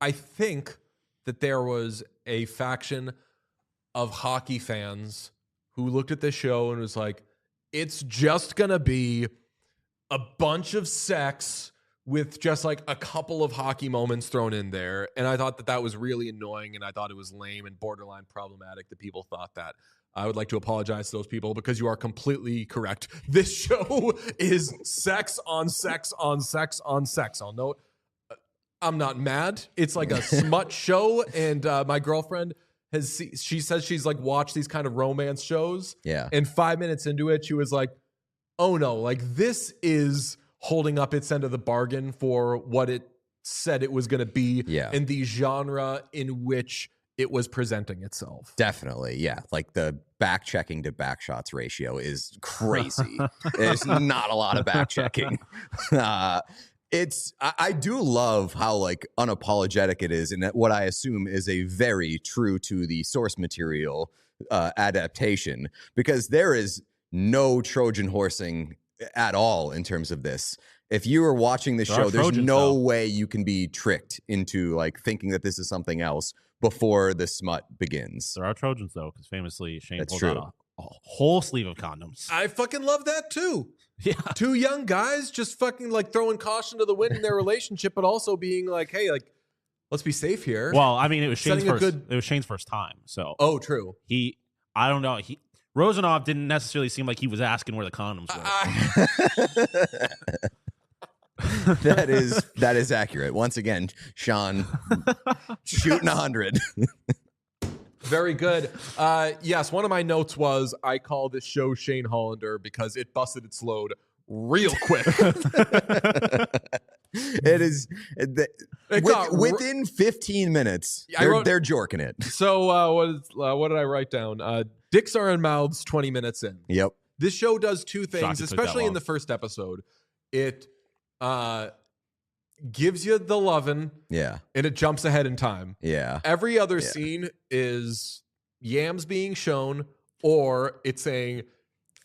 I think that there was a faction of hockey fans who looked at this show and was like, it's just going to be a bunch of sex with just like a couple of hockey moments thrown in there. And I thought that that was really annoying, and I thought it was lame and borderline problematic that people thought that. I would like to apologize to those people because you are completely correct. This show is sex on sex on sex on sex. I'll note, I'm not mad. It's like a smut show, and my girlfriend she says she's like watched these kind of romance shows. Yeah. And 5 minutes into it, she was like, oh no, like this is holding up its end of the bargain for what it said it was going to be in the genre in which it was presenting itself. Definitely, yeah. Like the back checking to back shots ratio is crazy. There's not a lot of back checking. I do love how like unapologetic it is, and what I assume is a very true to the source material adaptation, because there is no Trojan horsing at all in terms of this. If you are watching the show, there's no way you can be tricked into like thinking that this is something else before the smut begins. There are Trojans though, because famously Shane pulled true. out a whole sleeve of condoms. I fucking love that too. Yeah. Two young guys just fucking like throwing caution to the wind in their relationship, but also being like, hey, like, let's be safe here. Well, I mean, it was Shane's Setting a first. good- It was Shane's first time. So Oh, true. I don't know. Rosenov didn't necessarily seem like he was asking where the condoms were. That is accurate. Once again, Sean shooting 100. Very good. Yes, one of my notes was I call this show Shane Hollander because it busted its load real quick. It is within 15 minutes. They're jorking it. So what did I write down? Dicks are in mouths 20 minutes in. Yep. This show does two things, Shocked it took that especially in long. the first episode. It gives you the lovin', Yeah. and it jumps ahead in time. Yeah. Every other scene is yams being shown, or it's saying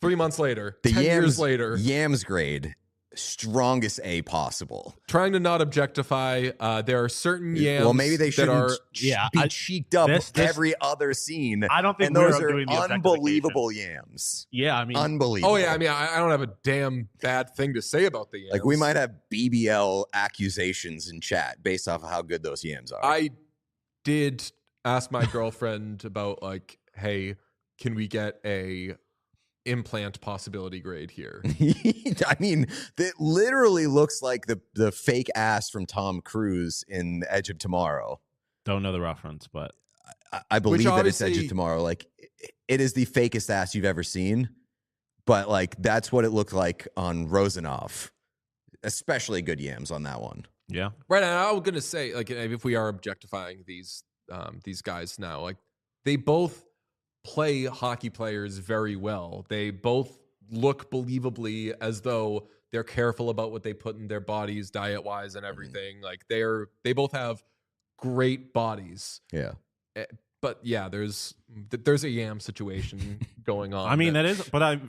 3 months later, 10 years later. Yams grade, strongest A possible. Trying to not objectify. There are certain yams. Well, maybe they shouldn't be cheeked up every other scene. I don't think and those we're are doing the unbelievable yams. Yeah, I mean, Unbelievable. Oh yeah, I mean, I don't have a damn bad thing to say about the yams. Like we might have BBL accusations in chat based off of how good those yams are. I did ask my girlfriend about like, hey, can we get a implant possibility grade here? I mean, it literally looks like the fake ass from Tom Cruise in Edge of Tomorrow. don't know the reference, but I believe that it's Edge obviously- of Tomorrow. Like it is the fakest ass you've ever seen, but like that's what it looked like on Rosenov. Especially good yams on that one. yeah. Right, and I was gonna say, like, if we are objectifying these guys now, like, they both play hockey players very well. They both look believably as though they're careful about what they put in their bodies, diet wise, and everything. Like, they both have great bodies. Yeah. But yeah, there's a yam situation going on. I mean, that is, but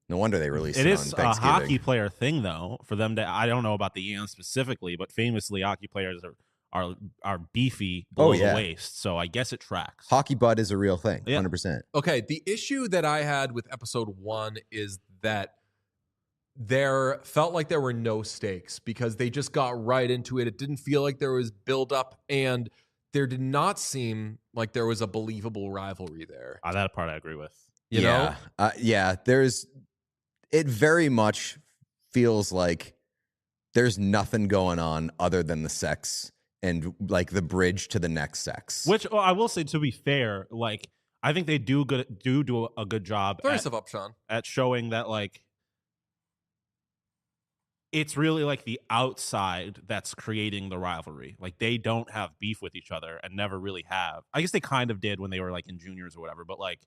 No wonder they released it it is on a Thanksgiving. hockey player thing, though, for them to. I don't know about the yams specifically, but famously, hockey players are beefy below the waist, so I guess it tracks. Hockey butt is a real thing, Yeah. 100%. Okay, the issue that I had with episode 1 is that there felt like there were no stakes because they just got right into it. It didn't feel like there was build up, and there did not seem like there was a believable rivalry there. That part I agree with. You know? It very much feels like there's nothing going on other than the sex and like the bridge to the next sex. Which I will say, to be fair, like I think they do a good job Throw yourself up, Sean. at showing that like it's really like the outside that's creating the rivalry. Like they don't have beef with each other and never really have. I guess they kind of did when they were like in juniors or whatever, but like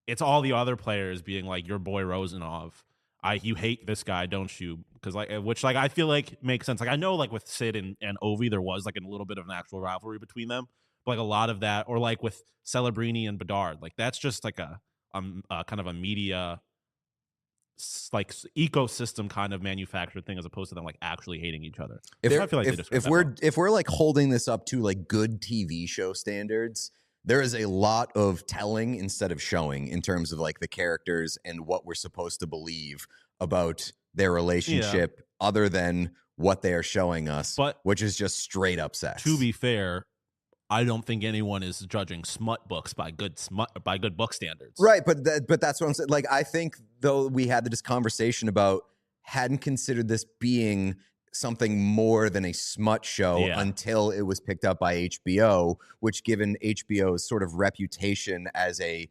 it's all the other players being like your boy Rosenov. you hate this guy, don't you? Because which I feel like makes sense. Like I know like with Sid and Ovi, there was like a little bit of an actual rivalry between them. But like a lot of that, or like with Celebrini and Bedard, like that's just like a kind of a media like ecosystem kind of manufactured thing as opposed to them like actually hating each other. I feel like if we're like holding this up to like good TV show standards, there is a lot of telling instead of showing in terms of like the characters and what we're supposed to believe about their relationship other than what they are showing us, but which is just straight up sex. To be fair, I don't think anyone is judging smut books by good book standards. Right, but that's what I'm saying. Like, I think though we had this conversation about hadn't considered this being something more than a smut show until it was picked up by HBO, which given HBO's sort of reputation as a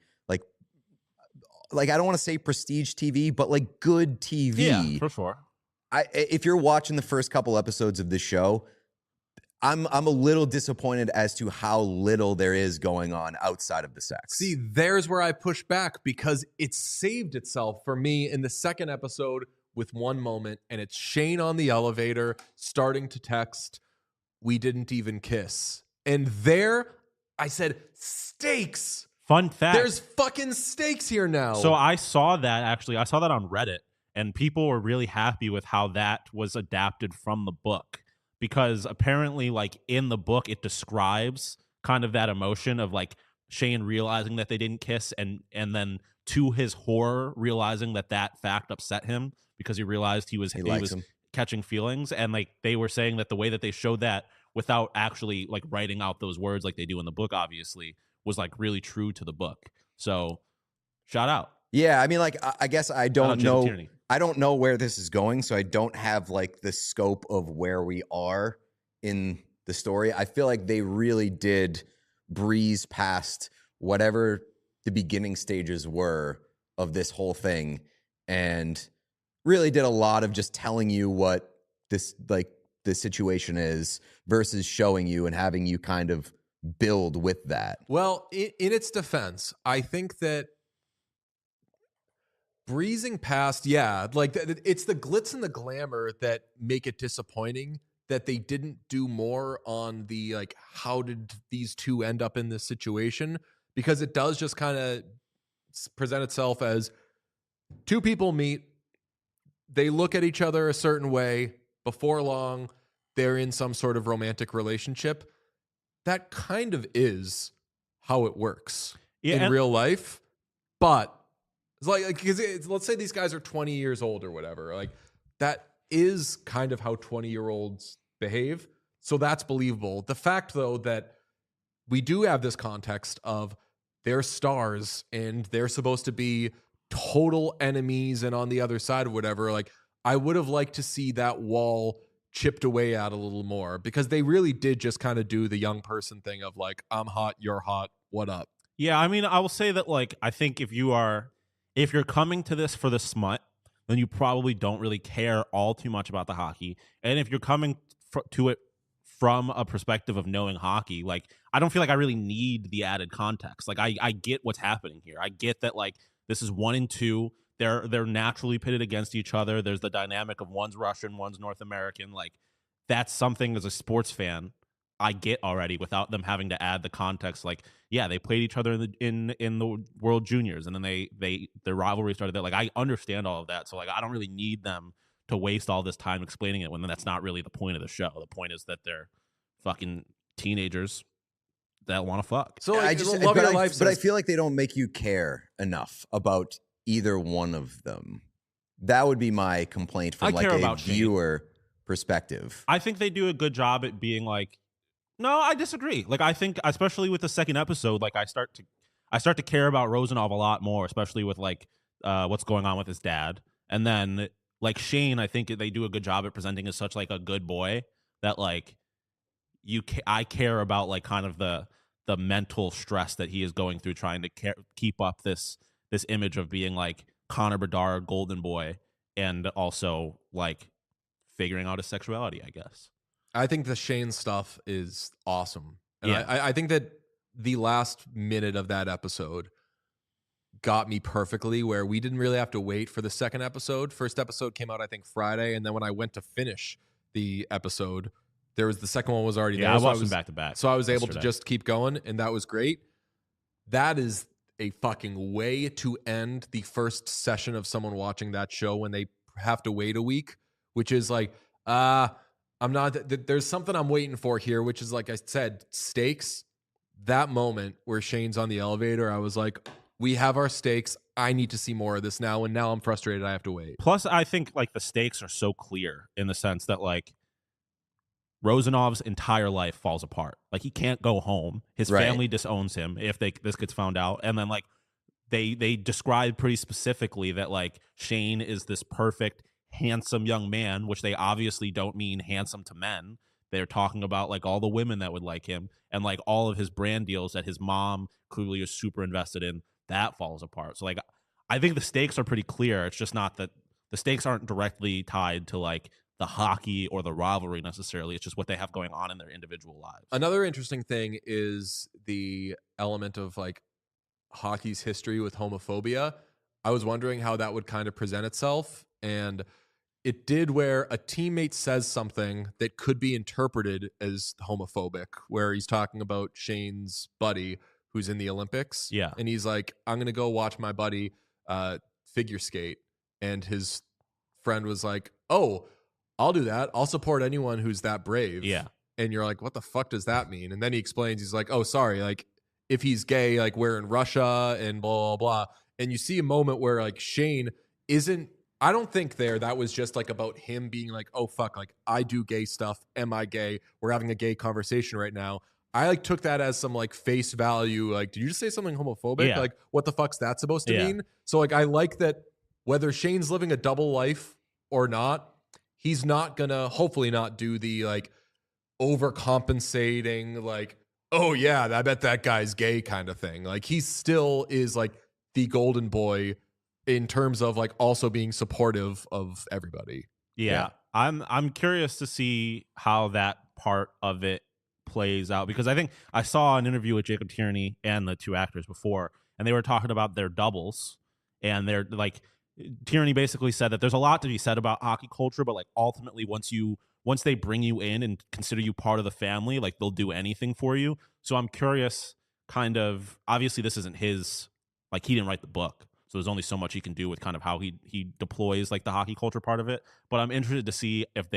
like I don't want to say prestige TV, but like good TV. Yeah, for sure. If you're watching the first couple episodes of this show, I'm a little disappointed as to how little there is going on outside of the sex. See, there's where I push back because it saved itself for me in the second episode with one moment, and it's Shane on the elevator starting to text, "We didn't even kiss." And there, I said, stakes. Fun fact. There's fucking stakes here now. So I saw that actually. I saw that on Reddit, and people were really happy with how that was adapted from the book. Because apparently, like, in the book, it describes kind of that emotion of, like, Shane realizing that they didn't kiss and then, to his horror, realizing that fact upset him because he realized he was catching feelings. And, like, they were saying that the way that they showed that without actually, like, writing out those words like they do in the book, obviously, was, like, really true to the book. So, shout out. Yeah, I mean, like, I guess I don't know. I don't know where this is going, so I don't have like the scope of where we are in the story. I feel like they really did breeze past whatever the beginning stages were of this whole thing and really did a lot of just telling you what this situation is versus showing you and having you kind of build with that. Well, in its defense, I think that breezing past, like it's the glitz and the glamour that make it disappointing that they didn't do more on the like how did these two end up in this situation, because it does just kind of present itself as two people meet, they look at each other a certain way, before long they're in some sort of romantic relationship. That kind of is how it works in real life, but it's like, because let's say these guys are 20 years old or whatever. Like, that is kind of how 20-year-olds behave. So that's believable. The fact, though, that we do have this context of they're stars and they're supposed to be total enemies and on the other side of whatever, like, I would have liked to see that wall chipped away at a little more, because they really did just kind of do the young person thing of like, I'm hot, you're hot, what up? Yeah, I mean, I will say that, like, I think if you're coming to this for the smut, then you probably don't really care all too much about the hockey. And if you're coming to it from a perspective of knowing hockey, like, I don't feel like I really need the added context. Like, I get what's happening here. I get that, like, this is 1 and 2. They're naturally pitted against each other. There's the dynamic of one's Russian, one's North American. Like, that's something as a sports fan I get already without them having to add the context. Like, yeah, they played each other in the World Juniors, and then their rivalry started there. Like, I understand all of that, so like I don't really need them to waste all this time explaining it when that's not really the point of the show. The point is that they're fucking teenagers that want to fuck. So like, I feel like they don't make you care enough about either one of them. That would be my complaint from like a viewer perspective. I think they do a good job at being like, no, I disagree. Like, I think, especially with the second episode, like I start to care about Rosanov a lot more, especially with like what's going on with his dad. And then like Shane, I think they do a good job at presenting as such like a good boy that like I care about like kind of the mental stress that he is going through trying to keep up this image of being like Connor Bedard, golden boy, and also like figuring out his sexuality, I guess. I think the Shane stuff is awesome. And yeah. I think that the last minute of that episode got me perfectly, where we didn't really have to wait for the second episode. First episode came out, I think, Friday, and then when I went to finish the episode, the second one was already there. I watched them back to back. So I was able to just keep going, and that was great. That is a fucking way to end the first session of someone watching that show when they have to wait a week, which is like, there's something I'm waiting for here, which is, like I said, stakes. That moment where Shane's on the elevator, I was like, we have our stakes. I need to see more of this now. And now I'm frustrated. I have to wait. Plus, I think like the stakes are so clear in the sense that like Rosanov's entire life falls apart. Like he can't go home. His family disowns him if this gets found out. And then like they describe pretty specifically that like Shane is this perfect, handsome young man, which they obviously don't mean handsome to men. They're talking about like all the women that would like him, and like all of his brand deals that his mom clearly is super invested in, that falls apart. So like I think the stakes are pretty clear. It's just not that the stakes aren't directly tied to like the hockey or the rivalry necessarily. It's just what they have going on in their individual lives. Another interesting thing is the element of like hockey's history with homophobia. I was wondering how that would kind of present itself, and it did, where a teammate says something that could be interpreted as homophobic, where he's talking about Shane's buddy who's in the Olympics. Yeah. And he's like, I'm going to go watch my buddy figure skate. And his friend was like, oh, I'll do that. I'll support anyone who's that brave. Yeah. And you're like, what the fuck does that mean? And then he explains, he's like, oh, sorry. Like, if he's gay, like we're in Russia and blah, blah, blah. And you see a moment where like Shane isn't, I don't think that was just like about him being like, oh fuck, like I do gay stuff. Am I gay? We're having a gay conversation right now. I like took that as some like face value. Like, did you just say something homophobic? Yeah. Like, what the fuck's that supposed to mean? So like, I like that whether Shane's living a double life or not, he's not gonna hopefully not do the like overcompensating, like, oh yeah, I bet that guy's gay kind of thing. Like he still is like the golden boy in terms of like also being supportive of everybody. Yeah. I'm curious to see how that part of it plays out, because I think I saw an interview with Jacob Tierney and the two actors before, and they were talking about their doubles, and they're like, Tierney basically said that there's a lot to be said about hockey culture, but like ultimately once they bring you in and consider you part of the family, like they'll do anything for you. So I'm curious, kind of, obviously this isn't his, like he didn't write the book, so there's only so much he can do with kind of how he deploys like the hockey culture part of it. But I'm interested to see if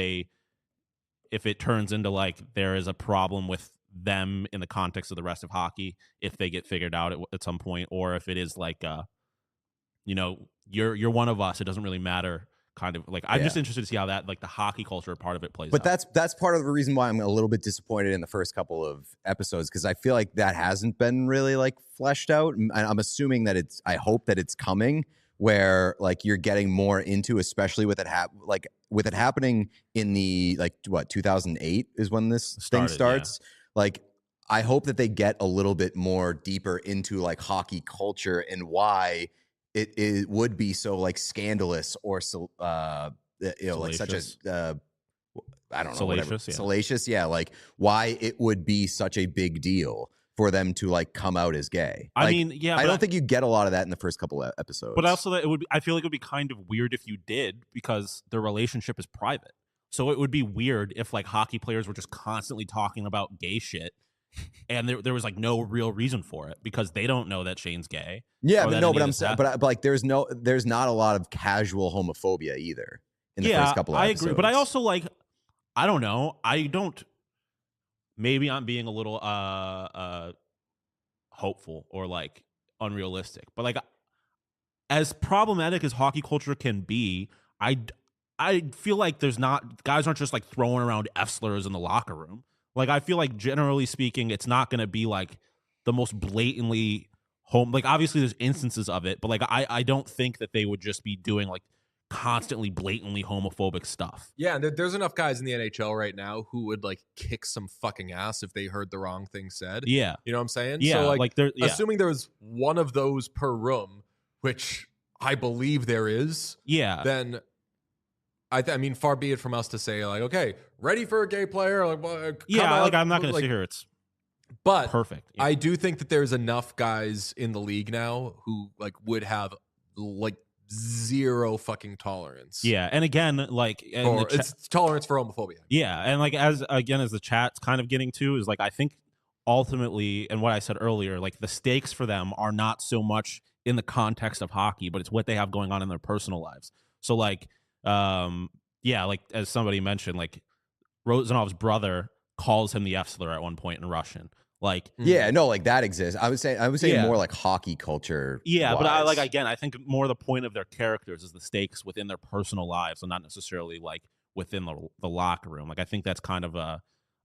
it turns into like there is a problem with them in the context of the rest of hockey, if they get figured out at some point, or if it is like you're one of us, it doesn't really matter kind of like. I'm just interested to see how that like the hockey culture part of it plays out. But that's part of the reason why I'm a little bit disappointed in the first couple of episodes, because I feel like that hasn't been really like fleshed out. And I'm assuming that I hope that it's coming, where like you're getting more into, especially with it happening in the like 2008 is when this thing starts. Like I hope that they get a little bit more deeper into like hockey culture and why it would be so like scandalous or so like such a I don't know, salacious, like why it would be such a big deal for them to like come out as gay. I like, mean, yeah, I don't think you get a lot of that in the first couple of episodes. But also that I feel like it would be kind of weird if you did, because their relationship is private. So it would be weird if like hockey players were just constantly talking about gay shit, and there was like no real reason for it, because they don't know that Shane's gay. Yeah, but I'm saying, but like there's not a lot of casual homophobia either in the first couple of episodes. I agree, but I also like, I don't know, maybe I'm being a little hopeful or like unrealistic, but like as problematic as hockey culture can be, I feel like guys aren't just like throwing around F-slurs in the locker room. Like I feel like generally speaking, it's not going to be like the most blatantly like obviously there's instances of it, but like I don't think that they would just be doing like constantly blatantly homophobic stuff. Yeah, and there's enough guys in the NHL right now who would like kick some fucking ass if they heard the wrong thing said. Yeah. You know what I'm saying? Yeah. So like assuming there was one of those per room, which I believe there is. Yeah. Then I mean, far be it from us to say like, okay, ready for a gay player? Like, I'm not going to sit here. But perfect. Yeah. I do think that there's enough guys in the league now who like would have like zero fucking tolerance. Yeah, and again, like It's tolerance for homophobia. Yeah, and like as the chat's kind of getting to is like I think ultimately, and what I said earlier, like the stakes for them are not so much in the context of hockey, but it's what they have going on in their personal lives. So like, like as somebody mentioned, like Rosanov's brother calls him the F slur at one point in Russian. Like, Yeah, no, like that exists. I would say Yeah. more like hockey culture. yeah, but I wise. I think more the point of their characters is the stakes within their personal lives, and not necessarily like within the locker room. Like I think that's kind of a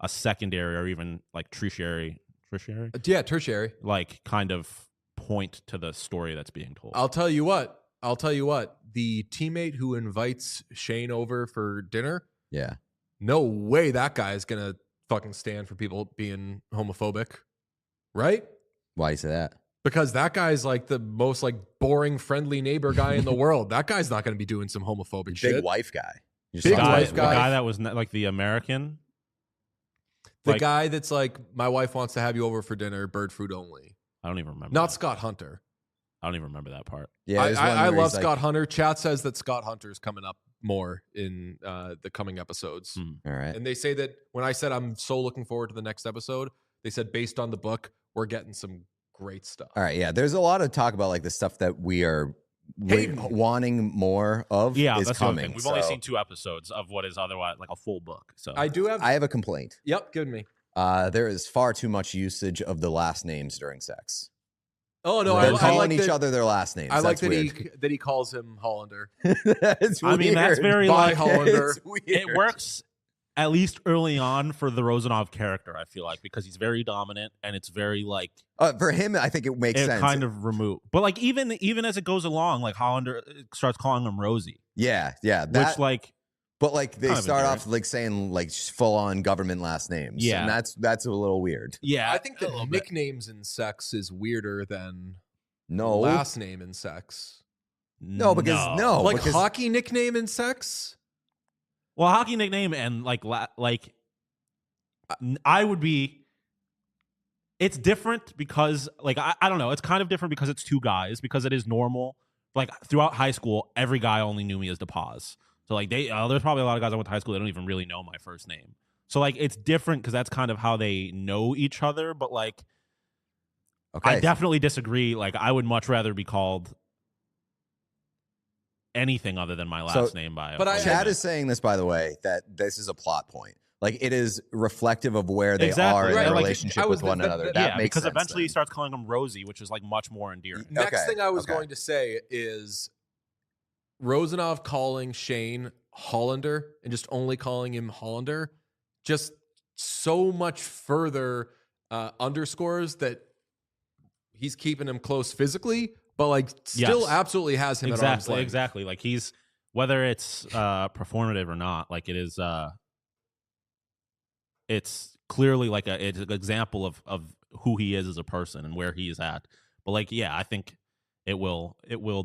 secondary or even like tertiary, Yeah, tertiary. like kind of point to the story that's being told. I'll tell you what. The teammate who invites Shane over for dinner, Yeah. no way that guy is gonna fucking stand for people being homophobic, right? Why you say that? Because that guy's like the most like boring, friendly neighbor guy in the world. That guy's not going to be doing some homophobic Big shit. wife guy. You just Big saw wife his the guy. guy that was like the American. The like- guy that's like, my wife wants to have you over for dinner, bird food only. I don't even remember. Not that. Scott Hunter. I don't even remember that part. Yeah, there's one I where love he's Scott Hunter. Chat says that Scott Hunter is coming up more in the coming episodes. All right. And they say that when I said I'm so looking forward to the next episode, they said based on the book, we're getting some great stuff. All right. Yeah. There's a lot of talk about like the stuff that we are wanting more of. Yeah, is that's the other coming. thing. We've only seen 2 episodes of what is otherwise like a full book. So I do have. I have a complaint. Yep, give me. There is far too much usage of the last names during sex. Oh no, They're I calling like each that, other their last names. I like That's that he calls him Hollander. That's I mean, that's weird. very Bye, like Hollander. It's weird. it works at least early on for the Rosanov character. I feel like because he's very dominant and it's very like For him, I think it makes it sense. kind of removed. But like even as it goes along, like Hollander starts calling him Rosie, Yeah. That, which like but like they kind of start endearing. off like saying like full on government last names. Yeah. And that's a little weird. yeah, I think a that little bit. nicknames in sex is weirder than No. last name in sex. No, because no. Like because, hockey nickname in sex? Well, hockey nickname and I would be. It's different because like I don't know. It's kind of different because it's 2 guys because it is normal. Like throughout high school, every guy only knew me as DePaz. So like there's probably a lot of guys I went to high school that don't even really know my first name. So like it's different because that's kind of how they know each other. But like okay. I definitely disagree. Like I would much rather be called anything other than my last name by. but Chad is saying this, by the way, that this is a plot point. Like it is reflective of where they Exactly. are in Right, their like, relationship I was with one the- another. the- That yeah, makes because sense eventually he then. starts calling him Rosie, which is like much more endearing. Next Okay, thing I was okay. going to say is Rosanov calling Shane Hollander and just only calling him Hollander just so much further underscores that he's keeping him close physically, but like still Yes. absolutely has him at arm's length. Exactly. Like he's whether it's performative or not, like it is it's clearly like it's an example of who he is as a person and where he is at. But like, yeah, I think it will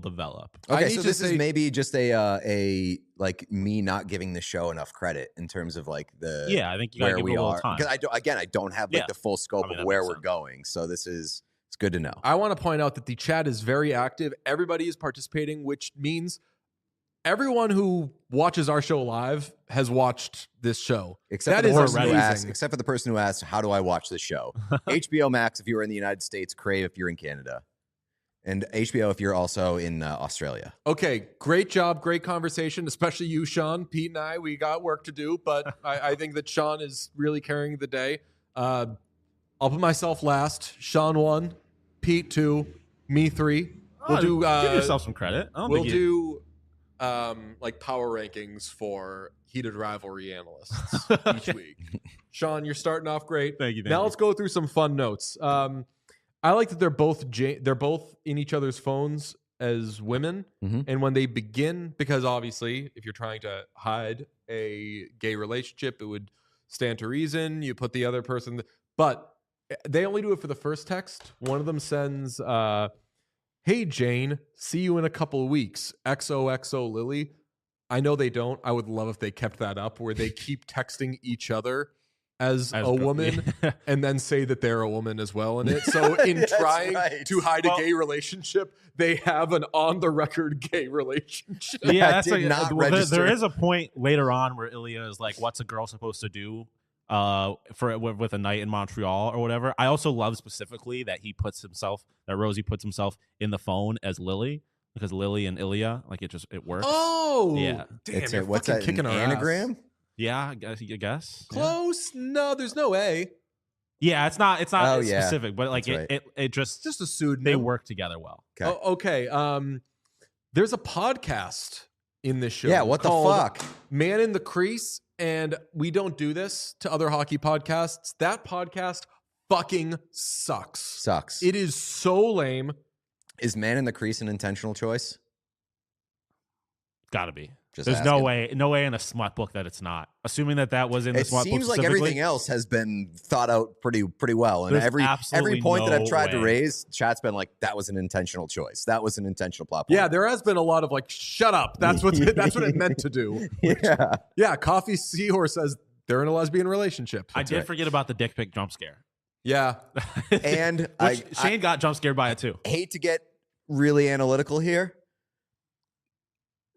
develop. I Okay, need so to this say- is maybe just a like me not giving the show enough credit in terms of like the Yeah, I think you gotta where give it we a little are, time. because I don't have like Yeah. the full scope I mean, of that where makes we're sense. going. So it's good to know. I want to point out that the chat is very active. Everybody is participating, which means everyone who watches our show live has watched this show. Except That for the is person who amazing. asked. Except for the person who asked, "How do I watch this show?" HBO Max if you're in the United States, Crave if you're in Canada, and HBO if you're also in Australia. Okay, great job, great conversation, especially you, Sean. Pete and I, we got work to do, but I think that Sean is really carrying the day. I'll put myself last. Sean 1, Pete 2, me 3. We'll do. give yourself some credit. I don't We'll think you, do like power rankings for heated rivalry analysts each week. Sean, you're starting off great. Thank you. Now let's go through some fun notes. I like that they're both in each other's phones as women, Mhm. and when they begin, because obviously, if you're trying to hide a gay relationship, it would stand to reason. You put the other person, but they only do it for the first text. One of them sends, "Hey Jane, see you in a couple of weeks. XOXO Lily." I know they don't. I would love if they kept that up, where they keep texting each other as a girl- woman yeah. and then say that they're a woman as well in it. So in That's trying right. to hide a gay relationship, they have an on the record gay relationship. Yeah, I that's did like, not well, register. there is a point later on where Ilya is like, "What's a girl supposed to do with a night in Montreal or whatever?" I also love specifically that Rosie puts himself in the phone as Lily, because Lily and Ilya, like it works. Oh, Yeah. damn! It's You're what's fucking that? kicking An our anagram? ass. Yeah, I guess. Yeah. Close? No, there's no A. Yeah, it's not Oh, yeah. specific, but like That's right. it just Just a pseudonym. they work together well. Okay. Oh, okay. There's a podcast in this show. Yeah, what the called fuck? Man in the Crease, and we don't do this to other hockey podcasts. That podcast fucking sucks. Sucks. It is so lame. Is Man in the Crease an intentional choice? Gotta be. Just There's asking. no way in a smut book that it's not. Assuming that was in the It smut book seems like specifically. everything else has been thought out pretty well, and There's every absolutely point that I've no tried to way. raise, chat's been like, "That was an intentional choice. That was an intentional plot point." Yeah, there has been a lot of like, shut up. That's what it meant to do. yeah. Yeah, Coffee Seahorse says they're in a lesbian relationship. I did right. forget about the dick pic jump scare. Yeah. And Which I Shane got jump scared by it too. hate to get really analytical here.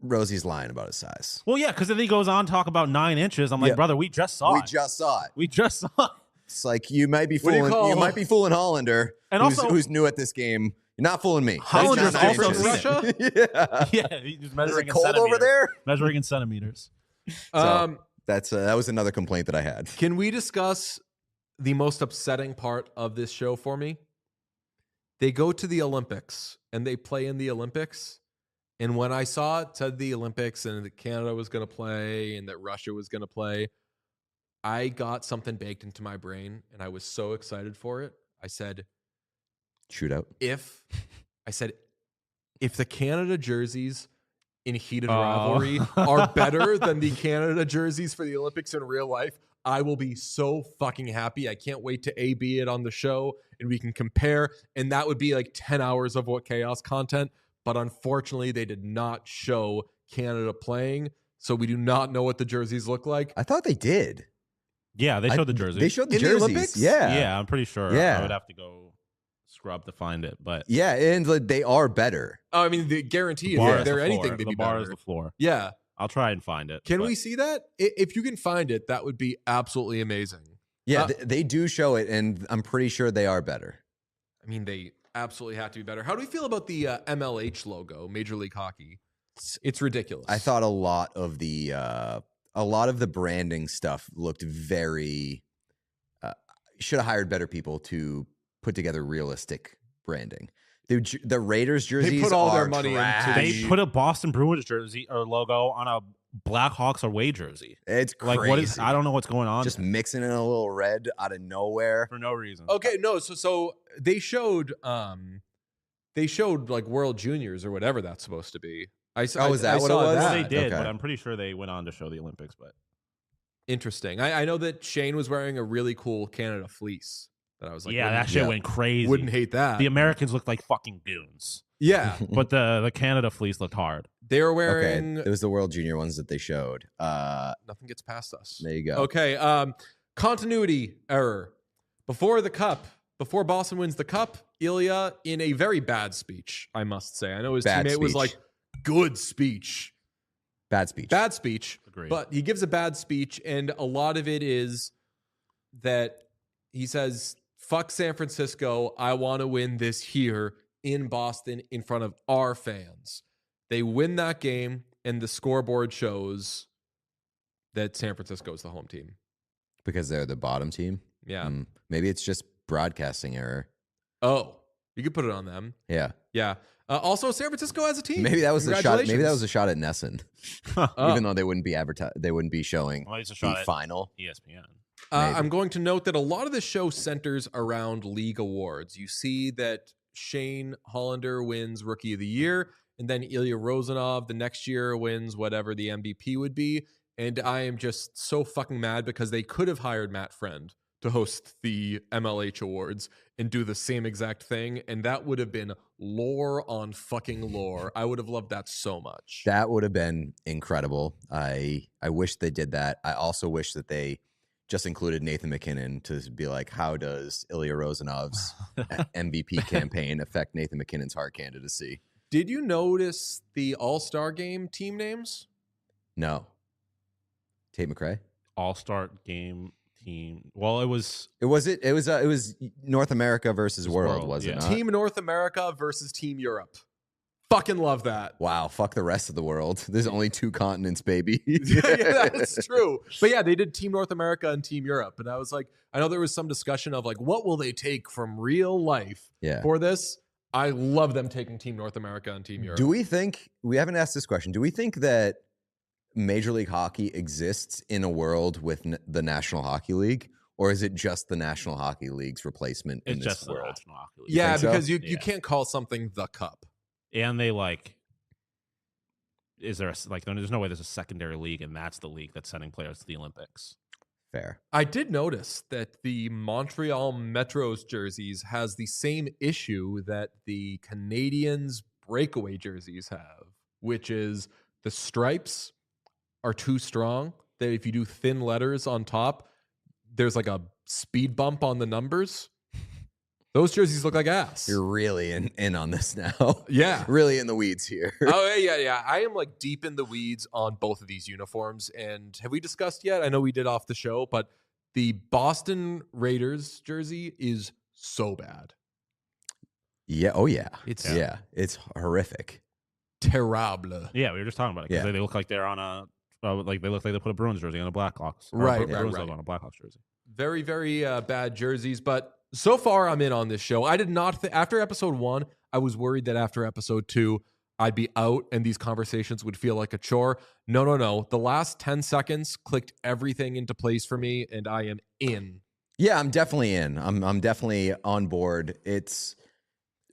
Rosie's lying about his size. Well, yeah, because then he goes on to talk about 9 inches. I'm like, Yeah. brother, we just saw We it. just saw it. We just saw it. It's like you might be What do you fooling. call- You might be fooling Hollander, And who's, also- who's new at this game. You're not fooling me. Hollander's That's not also 9 from inches. yeah. Yeah, he's Is measuring it in cold over centimeters. there? Measuring in centimeters. Um, That was another complaint that I had. Can we discuss the most upsetting part of this show for me? They go to the Olympics and they play in the Olympics. And when I saw it said the Olympics and that Canada was going to play and that Russia was going to play, I got something baked into my brain and I was so excited for it. I said, Shootout. if the Canada jerseys in heated Oh. rivalry are better than the Canada jerseys for the Olympics in real life, I will be so fucking happy. I can't wait to AB it on the show and we can compare. And that would be like 10 hours of What Chaos content. But unfortunately, they did not show Canada playing. So we do not know what the jerseys look like. I thought they did. Yeah, they showed the jersey. They showed the In the jerseys. Olympics? Yeah. Yeah, I'm pretty sure. Yeah. I would have to go scrub to find it, but Yeah, and like, they are better. Oh, I mean, the guarantee bar if is they're the anything, floor. they'd The be bar better. is the floor. Yeah. I'll try and find it. Can but- we see that? If you can find it, that would be absolutely amazing. Yeah, Uh, they do show it, and I'm pretty sure they are better. I mean, they absolutely have to be better. How do we feel about the MLH logo, Major League Hockey? It's ridiculous. I thought a lot of the branding stuff looked very. Should have hired better people to put together realistic branding. The Raiders jerseys put all their are money into trash. They put a Boston Bruins jersey or logo on a Blackhawks away jersey. It's Like crazy. what is? I don't know what's going on. Just there mixing in a little red out of nowhere. for no reason. Okay, no, so they showed like World Juniors or whatever that's supposed to be. Is that what it saw was? Well, that. they did, Okay. but I'm pretty sure they went on to show the Olympics. But Interesting. I know that Shane was wearing a really cool Canada fleece. That I was like, yeah, that shit went crazy. wouldn't hate that. The Americans looked like fucking goons, yeah, but the Canada fleece looked hard. they were Okay, wearing. it was the World Junior ones that they showed. Nothing gets past us. There you go. Okay. Continuity error. Before Boston wins the cup, Ilya, in a very bad speech, I must say. I know his Bad teammate was speech. like, good speech. Bad speech. Bad speech. Agreed. But he gives a bad speech, and a lot of it is that he says, fuck San Francisco. I want to win this here in Boston in front of our fans. They win that game, and the scoreboard shows that San Francisco is the home team. Because they're the bottom team. Yeah. Maybe it's just broadcasting error. Oh, you could put it on them. Yeah. Yeah. Also, San Francisco as a team. Maybe that was a shot. Maybe that was a Congratulations. shot at Nesson. Oh. Even though they wouldn't be they wouldn't be showing Well, it's a the shot at final. ESPN. Maybe. I'm going to note that a lot of the show centers around league awards. You see that Shane Hollander wins Rookie of the Year, and then Ilya Rozanov the next year wins whatever the MVP would be. And I am just so fucking mad because they could have hired Matt Friend to host the MLH Awards and do the same exact thing. And that would have been lore on fucking lore. I would have loved that so much. That would have been incredible. I wish they did that. I also wish that they just included Nathan McKinnon to be like, how does Ilya Rozanov's MVP campaign affect Nathan McKinnon's Hart candidacy? Did you notice the All-Star Game team names? No. Tate McRae? All-Star Game team. Well, it was North America versus world, was it not? Team North America versus Team Europe. Fucking love that. Wow, fuck the rest of the world. There's only 2 continents, baby. Yeah, that's true. But yeah, they did Team North America and Team Europe. And I was like, I know there was some discussion of like, what will they take from real life for this? I love them taking Team North America and Team Europe. Do we think, we haven't asked this question, do we think that Major League Hockey exists in a world with the National Hockey League? Or is it just the National Hockey League's replacement in this world? The National Hockey League. Yeah, because so? you can't call something the Cup. And they like, is there there's no way there's a secondary league, and that's the league that's sending players to the Olympics. Fair. I did notice that the Montreal Metros jerseys has the same issue that the Canadiens breakaway jerseys have, which is the stripes are too strong. That if you do thin letters on top, there's like a speed bump on the numbers. Those jerseys look like ass. You're really in on this now. Yeah. Really in the weeds here. Oh, yeah. I am like deep in the weeds on both of these uniforms. And have we discussed yet? I know we did off the show, but the Boston jersey is so bad. Yeah. Oh, yeah. It's It's horrific. terrible. Yeah, we were just talking about it because they look like they're on a they look like they put a Bruins jersey on a Blackhawks. Right. Bruins logo on a Blackhawks jersey. Very, very bad jerseys. But so far, I'm in on this show. I did not after episode 1, I was worried that after episode 2, I'd be out and these conversations would feel like a chore. No. The last 10 seconds clicked everything into place for me, and I am in. Yeah, I'm definitely in. I'm definitely on board. It's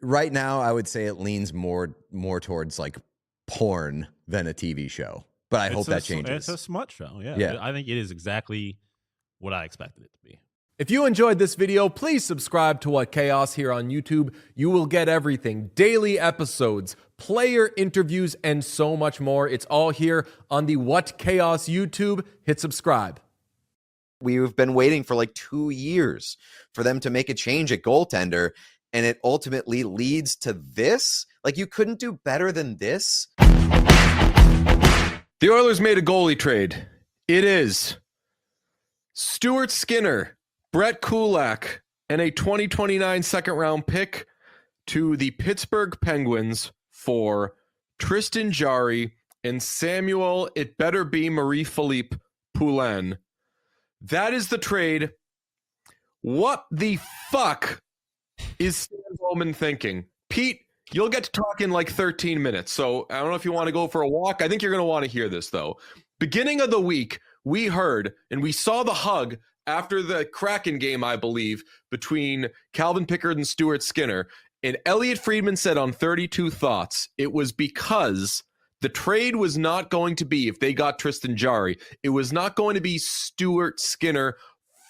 right now, I would say it leans more towards like porn than a TV show. But I hope that changes. It's a smut show. Yeah. I think it is exactly what I expected it to be. If you enjoyed this video, please subscribe to What Chaos here on YouTube. You will get everything, daily episodes, player interviews, and so much more. It's all here on the What Chaos YouTube. Hit subscribe. We've been waiting for like 2 years for them to make a change at goaltender, and it ultimately leads to this. Like, you couldn't do better than this. The Oilers made a goalie trade. It is Stuart Skinner, Brett Kulak, and a 2029 second-round pick to the Pittsburgh Penguins for Tristan Jarry and Samuel, it better be Marie-Philippe Poulin. That is the trade. What the fuck is Stan Bowman thinking? Pete, you'll get to talk in like 13 minutes, so I don't know if you want to go for a walk. I think you're going to want to hear this, though. Beginning of the week, we heard and we saw the hug after the Kraken game, I believe, between Calvin Pickard and Stuart Skinner. And Elliot Friedman said on 32 Thoughts, it was because the trade was not going to be, if they got Tristan Jarry, it was not going to be Stuart Skinner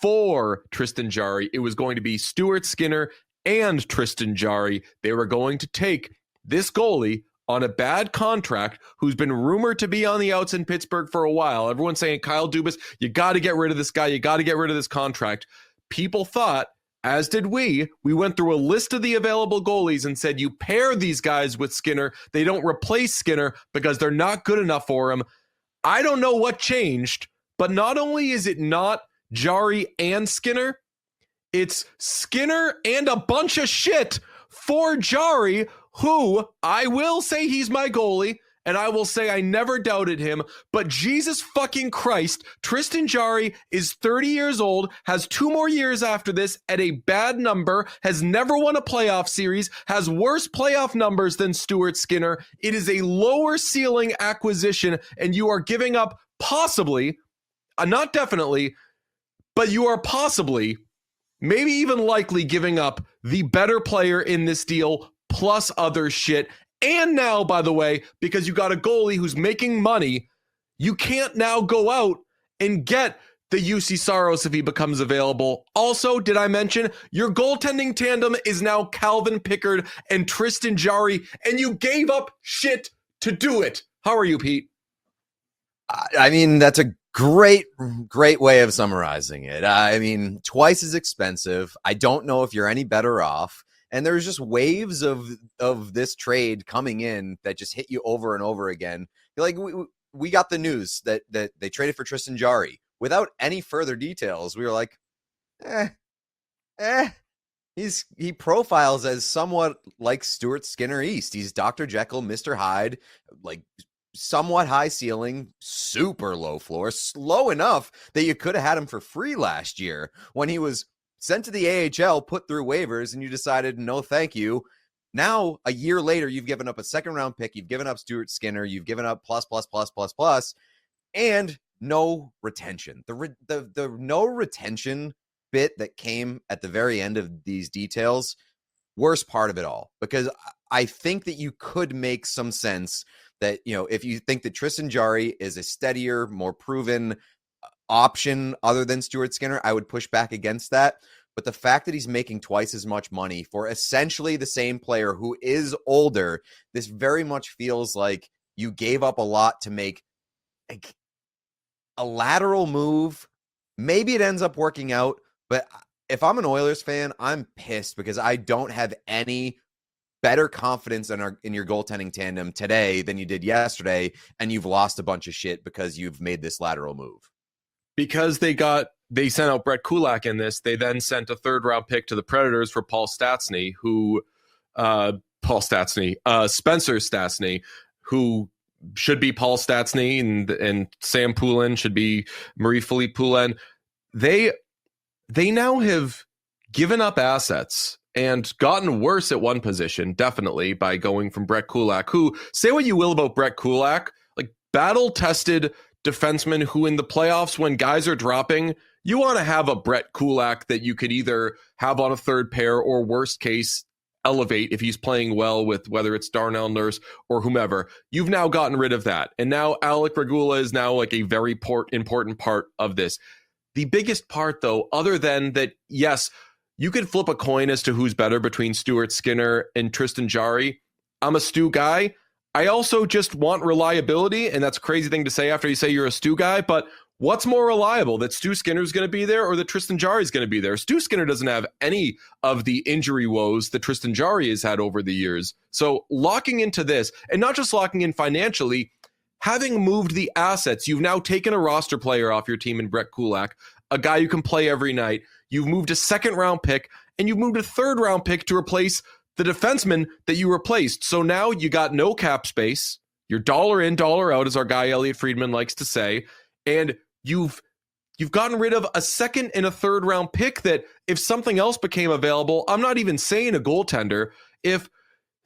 for Tristan Jarry. It was going to be Stuart Skinner and Tristan Jarry. They were going to take this goalie on a bad contract who's been rumored to be on the outs in Pittsburgh for a while. Everyone's saying, Kyle Dubas, you got to get rid of this guy. You got to get rid of this contract. People thought, as did we went through a list of the available goalies and said, you pair these guys with Skinner. They don't replace Skinner because they're not good enough for him. I don't know what changed, but not only is it not Jarry and Skinner, it's Skinner and a bunch of shit for Jarry, who I will say he's my goalie, and I will say I never doubted him, but Jesus fucking Christ, Tristan Jarry is 30 years old, has 2 more years after this at a bad number, has never won a playoff series, has worse playoff numbers than Stuart Skinner. It is a lower ceiling acquisition, and you are giving up possibly, not definitely, but you are possibly, maybe even likely giving up the better player in this deal, plus other shit. And now, by the way, because you got a goalie who's making money, you can't now go out and get the UC Saros if he becomes available. Also, did I mention your goaltending tandem is now Calvin Pickard and Tristan Jarry, and you gave up shit to do it. How are you, Pete? I mean, that's a Great way of summarizing it. I mean, twice as expensive. I don't know if you're any better off. And there's just waves of this trade coming in that just hit you over and over again. You're like, we got the news that they traded for Tristan Jarry without any further details. We were like, he profiles as somewhat like Stuart Skinner East. He's Dr. Jekyll, Mr. Hyde, like somewhat high ceiling, super low floor, slow enough that you could have had him for free last year when he was sent to the AHL, put through waivers, and you decided, no, thank you. Now, a year later, you've given up a second-round pick, you've given up Stuart Skinner, you've given up plus, and no retention. The no retention bit that came at the very end of these details, worst part of it all, because I think that you could make some sense that, if you think that Tristan Jarry is a steadier, more proven option other than Stuart Skinner, I would push back against that. But the fact that he's making twice as much money for essentially the same player who is older, this very much feels like you gave up a lot to make a lateral move. Maybe it ends up working out, but if I'm an Oilers fan, I'm pissed because I don't have any better confidence in your goaltending tandem today than you did yesterday, and you've lost a bunch of shit because you've made this lateral move. Because they sent out Brett Kulak in this, they then sent a third-round pick to the Predators for Spencer Stastny, who should be Paul Stastny, and Sam Poulin should be Marie-Philippe Poulin. They now have given up assets and gotten worse at one position, definitely, by going from Brett Kulak, who, say what you will about Brett Kulak, like battle-tested defenseman who in the playoffs, when guys are dropping, you want to have a Brett Kulak that you could either have on a third pair or, worst case, elevate if he's playing well with whether it's Darnell Nurse or whomever. You've now gotten rid of that. And now Alec Regula is now like a very important part of this. The biggest part, though, other than that, yes, you could flip a coin as to who's better between Stuart Skinner and Tristan Jarry. I'm a Stu guy. I also just want reliability, and that's a crazy thing to say after you say you're a Stu guy, but what's more reliable, that Stu Skinner's going to be there or that Tristan Jarry's going to be there? Stu Skinner doesn't have any of the injury woes that Tristan Jarry has had over the years. So locking into this, and not just locking in financially, having moved the assets, you've now taken a roster player off your team in Brett Kulak, a guy who can play every night. You've moved a second-round pick, and you've moved a third-round pick to replace the defenseman that you replaced. So now you got no cap space. You're dollar in, dollar out, as our guy Elliot Friedman likes to say. And you've gotten rid of a second and a third-round pick that if something else became available, I'm not even saying a goaltender. If,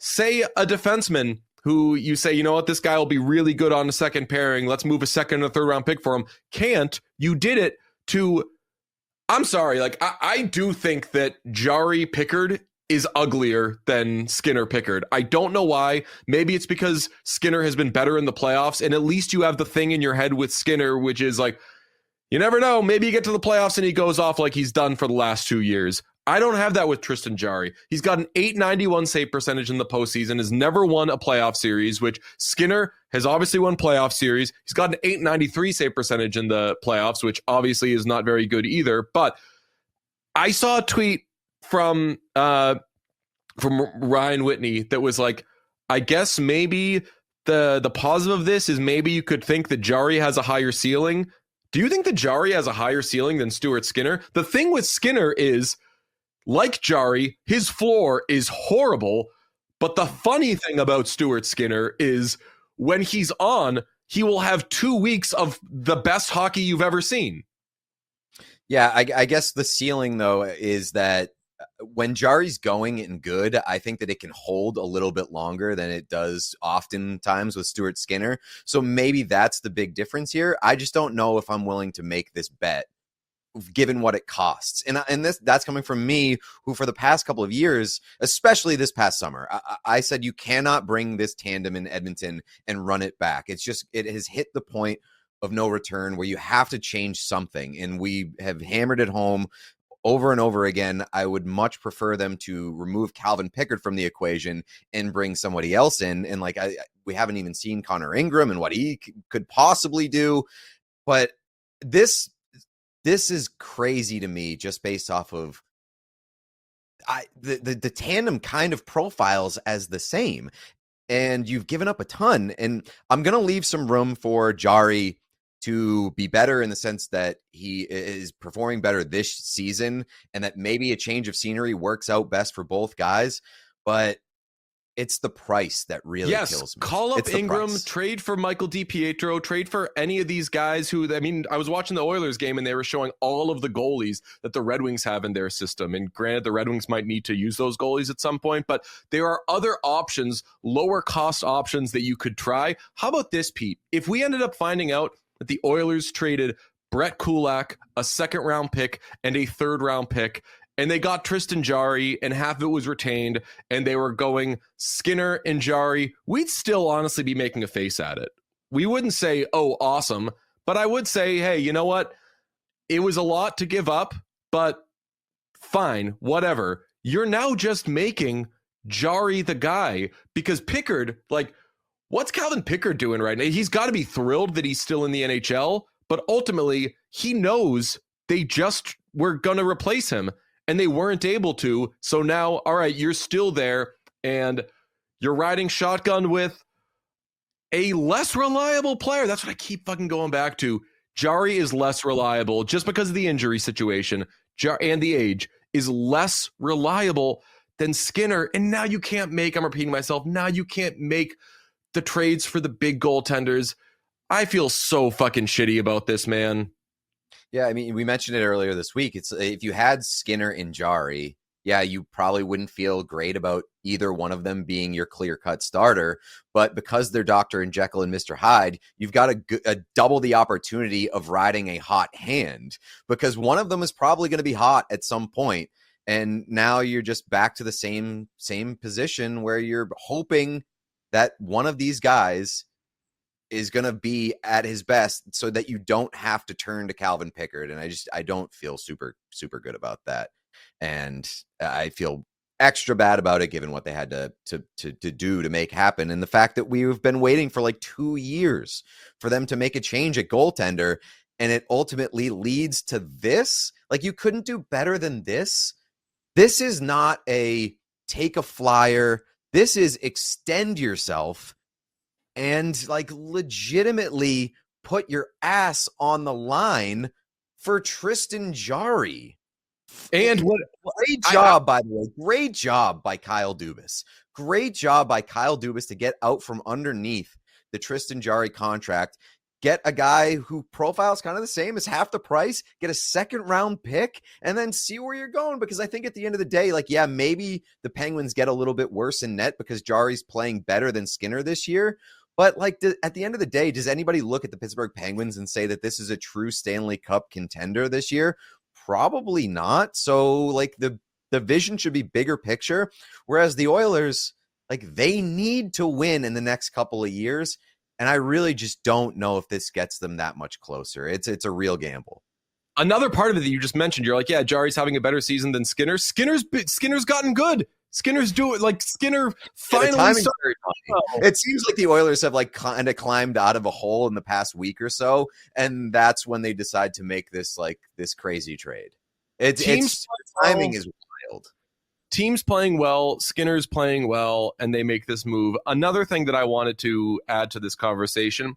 say, a defenseman who you say, you know what, this guy will be really good on the second pairing, let's move a second and a third-round pick for him, can't. You did it to... I'm sorry, like I do think that Jarry Pickard is uglier than Skinner Pickard. I don't know why. Maybe it's because Skinner has been better in the playoffs, and at least you have the thing in your head with Skinner, which is like, you never know. Maybe you get to the playoffs and he goes off like he's done for the last 2 years. I don't have that with Tristan Jarry. He's got an .891 save percentage in the postseason, has never won a playoff series, which Skinner has obviously won playoff series. He's got an .893 save percentage in the playoffs, which obviously is not very good either. But I saw a tweet from Ryan Whitney that was like, I guess maybe the positive of this is maybe you could think that Jarry has a higher ceiling. Do you think that Jarry has a higher ceiling than Stuart Skinner? The thing with Skinner is, like Jarry, his floor is horrible, but the funny thing about Stuart Skinner is when he's on, he will have 2 weeks of the best hockey you've ever seen. Yeah, I guess the ceiling, though, is that when Jarry's going and good, I think that it can hold a little bit longer than it does oftentimes with Stuart Skinner. So maybe that's the big difference here. I just don't know if I'm willing to make this bet given what it costs. And that's coming from me, who for the past couple of years, especially this past summer, I said you cannot bring this tandem in Edmonton and run it back. It has hit the point of no return where you have to change something. And we have hammered it home over and over again. I would much prefer them to remove Calvin Pickard from the equation and bring somebody else in. And we haven't even seen Connor Ingram and what he could possibly do. But this is crazy to me just based off of the tandem kind of profiles as the same, and you've given up a ton. And I'm going to leave some room for Jari to be better in the sense that he is performing better this season and that maybe a change of scenery works out best for both guys. But it's the price that really kills me. Call up It's the Ingram, price. trade for Michael DiPietro, trade for any of these guys who, I mean, I was watching the Oilers game and they were showing all of the goalies that the Red Wings have in their system. And granted, the Red Wings might need to use those goalies at some point, but there are other options, lower cost options that you could try. How about this, Pete? If we ended up finding out that the Oilers traded Brett Kulak, a second round pick, and a third round pick, and they got Tristan Jarry, and half of it was retained, and they were going Skinner and Jarry, we'd still honestly be making a face at it. We wouldn't say, oh, awesome, but I would say, hey, you know what? It was a lot to give up, but fine, whatever. You're now just making Jarry the guy, because Pickard, like, what's Calvin Pickard doing right now? He's got to be thrilled that he's still in the NHL, but ultimately, he knows they just were going to replace him. And they weren't able to. So now, all right, you're still there and you're riding shotgun with a less reliable player. That's what I keep fucking going back to. Jarry is less reliable just because of the injury situation and the age is less reliable than Skinner. And now you can't make, I'm repeating myself, now you can't make the trades for the big goaltenders. I feel so fucking shitty about this, man. Yeah, I mean, we mentioned it earlier this week. It's if you had Skinner and Jari, yeah, you probably wouldn't feel great about either one of them being your clear-cut starter. But because they're Dr. and Jekyll and Mr. Hyde, you've got a double the opportunity of riding a hot hand, because one of them is probably going to be hot at some point. And now you're just back to the same position where you're hoping that one of these guys is going to be at his best so that you don't have to turn to Calvin Pickard. And I don't feel super, super good about that. And I feel extra bad about it given what they had to do to make happen. And the fact that we've been waiting for like 2 years for them to make a change at goaltender. And it ultimately leads to this. Like, you couldn't do better than this. This is not a take a flyer. This is extend yourself and like legitimately put your ass on the line for Tristan Jarry. And what great job, by the way. Great job by Kyle Dubas. Great job by Kyle Dubas to get out from underneath the Tristan Jarry contract. Get a guy who profiles kind of the same as half the price, get a second round pick, and then see where you're going. Because I think at the end of the day, like, yeah, maybe the Penguins get a little bit worse in net because Jarry's playing better than Skinner this year. But like at the end of the day, does anybody look at the Pittsburgh Penguins and say that this is a true Stanley Cup contender this year? Probably not. So like the vision should be bigger picture. Whereas the Oilers, like, they need to win in the next couple of years. And I really just don't know if this gets them that much closer. It's a real gamble. Another part of it that you just mentioned, you're like, yeah, Jarry's having a better season than Skinner. Skinner's gotten good. Skinner's doing, like, Skinner finally started. It seems like the Oilers have like kind of climbed out of a hole in the past week or so, and that's when they decide to make this crazy trade. It's timing is wild. Teams playing well, Skinner's playing well, and they make this move. Another thing that I wanted to add to this conversation,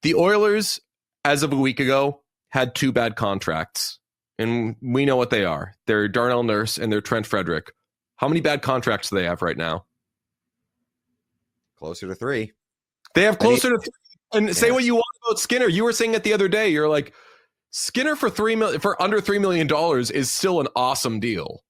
the Oilers, as of a week ago, had 2 bad contracts, and we know what they are. They're Darnell Nurse and they're Trent Frederick. How many bad contracts do they have right now? Closer to 3. They have closer to 3. And say what you want about Skinner. You were saying it the other day. You're like, Skinner for under $3 million is still an awesome deal.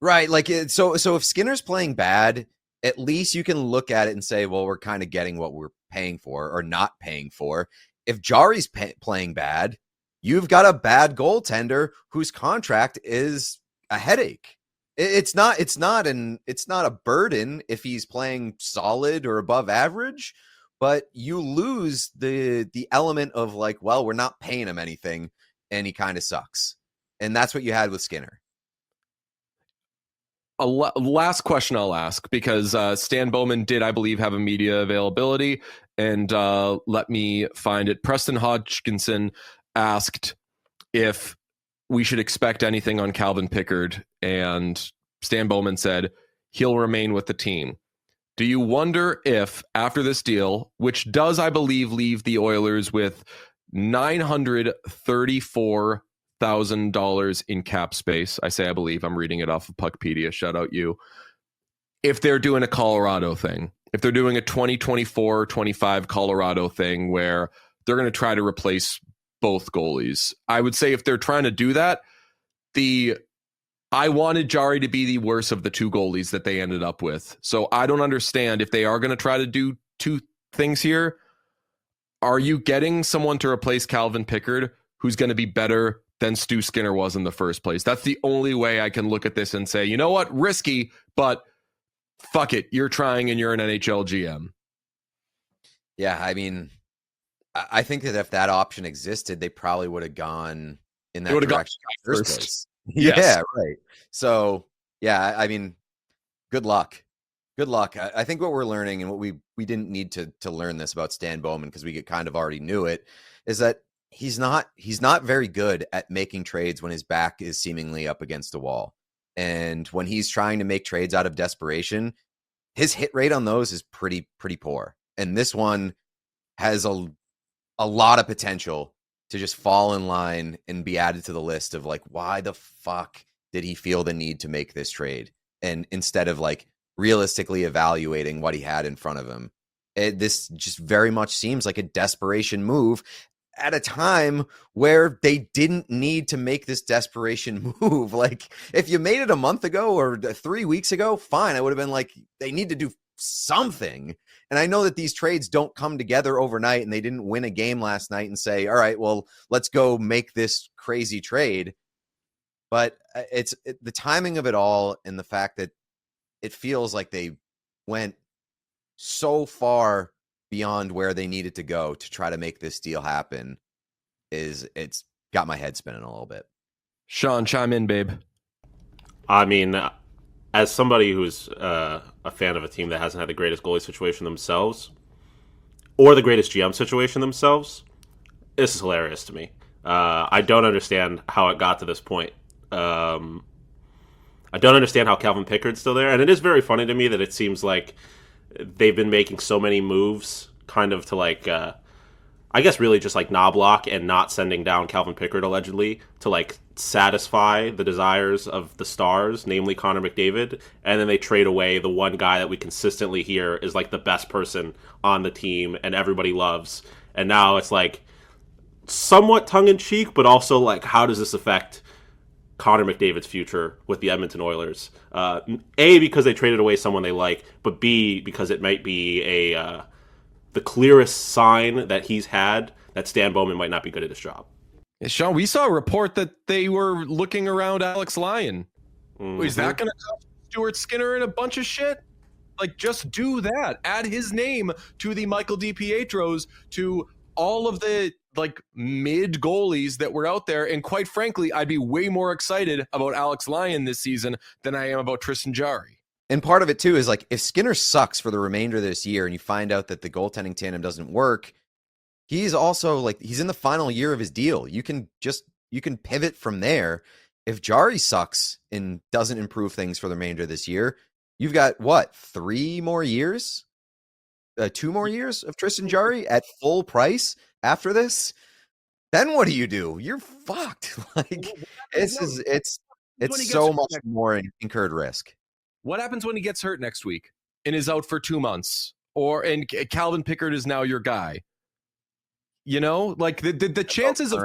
Right. Like, so if Skinner's playing bad, at least you can look at it and say, well, we're kind of getting what we're paying for or not paying for. If Jarry's playing bad, you've got a bad goaltender whose contract is a headache. It's not a burden if he's playing solid or above average, but you lose the element of like, well, we're not paying him anything and he kind of sucks. And that's what you had with Skinner. Last question I'll ask, because Stan Bowman did, I believe, have a media availability, and let me find it. Preston Hodgkinson asked if we should expect anything on Calvin Pickard, and Stan Bowman said he'll remain with the team. Do you wonder if after this deal, which does, I believe, leave the Oilers with $934,000 in cap space? I say I believe. I'm reading it off of Puckpedia. Shout out you. If they're doing a Colorado thing, if they're doing a 2024-25 Colorado thing where they're going to try to replace both goalies, I would say if they're trying to do that, I wanted Jari to be the worst of the two goalies that they ended up with. So I don't understand if they are going to try to do two things here. Are you getting someone to replace Calvin Pickard who's going to be better than Stu Skinner was in the first place? That's the only way I can look at this and say, you know what, risky, but fuck it. You're trying and you're an NHL GM. Yeah, I mean, I think that if that option existed, they probably would have gone in that direction in the first place. Yes. Yeah, right. So, yeah, I mean, good luck. Good luck. I think what we're learning, and what we didn't need to learn this about Stan Bowman because we kind of already knew it, is that he's not very good at making trades when his back is seemingly up against the wall. And when he's trying to make trades out of desperation, his hit rate on those is pretty poor. And this one has a lot of potential to just fall in line and be added to the list of like, why the fuck did he feel the need to make this trade? And instead of like realistically evaluating what he had in front of him, this just very much seems like a desperation move at a time where they didn't need to make this desperation move. Like if you made it a month ago or 3 weeks ago, fine. I would have been like, they need to do something. And I know that these trades don't come together overnight, and they didn't win a game last night and say, all right, well, let's go make this crazy trade. But it's the timing of it all, and the fact that it feels like they went so far beyond where they needed to go to try to make this deal happen it's got my head spinning a little bit. Sean, chime in, babe. I mean, as somebody who's a fan of a team that hasn't had the greatest goalie situation themselves or the greatest GM situation themselves, this is hilarious to me. I don't understand how it got to this point. I don't understand how Calvin Pickard's still there. And it is very funny to me that it seems like they've been making so many moves kind of to like, I guess really just like Knobloch and not sending down Calvin Pickard allegedly to like satisfy the desires of the stars, namely Connor McDavid. And then they trade away the one guy that we consistently hear is like the best person on the team and everybody loves. And now it's like somewhat tongue-in-cheek, but also like, how does this affect Connor McDavid's future with the Edmonton Oilers? A, because they traded away someone they like, but B, because it might be the clearest sign that he's had that Stan Bowman might not be good at his job. Yeah, Sean, we saw a report that they were looking around Alex Lyon. Mm-hmm. Is that going to cost Stuart Skinner and a bunch of shit? Like, just do that. Add his name to the Michael DiPietros, to all of the like mid goalies that were out there. And quite frankly, I'd be way more excited about Alex Lyon this season than I am about Tristan Jarry. And part of it too is like, if Skinner sucks for the remainder of this year and you find out that the goaltending tandem doesn't work, he's also like, he's in the final year of his deal. You can pivot from there. If Jarry sucks and doesn't improve things for the remainder of this year, you've got what, 3 more years? 2 more years of Tristan Jarry at full price after this? Then what do? You're fucked. Like it's so much more incurred risk. What happens when he gets hurt next week and is out for 2 months? And Calvin Pickard is now your guy. You know, like the chances of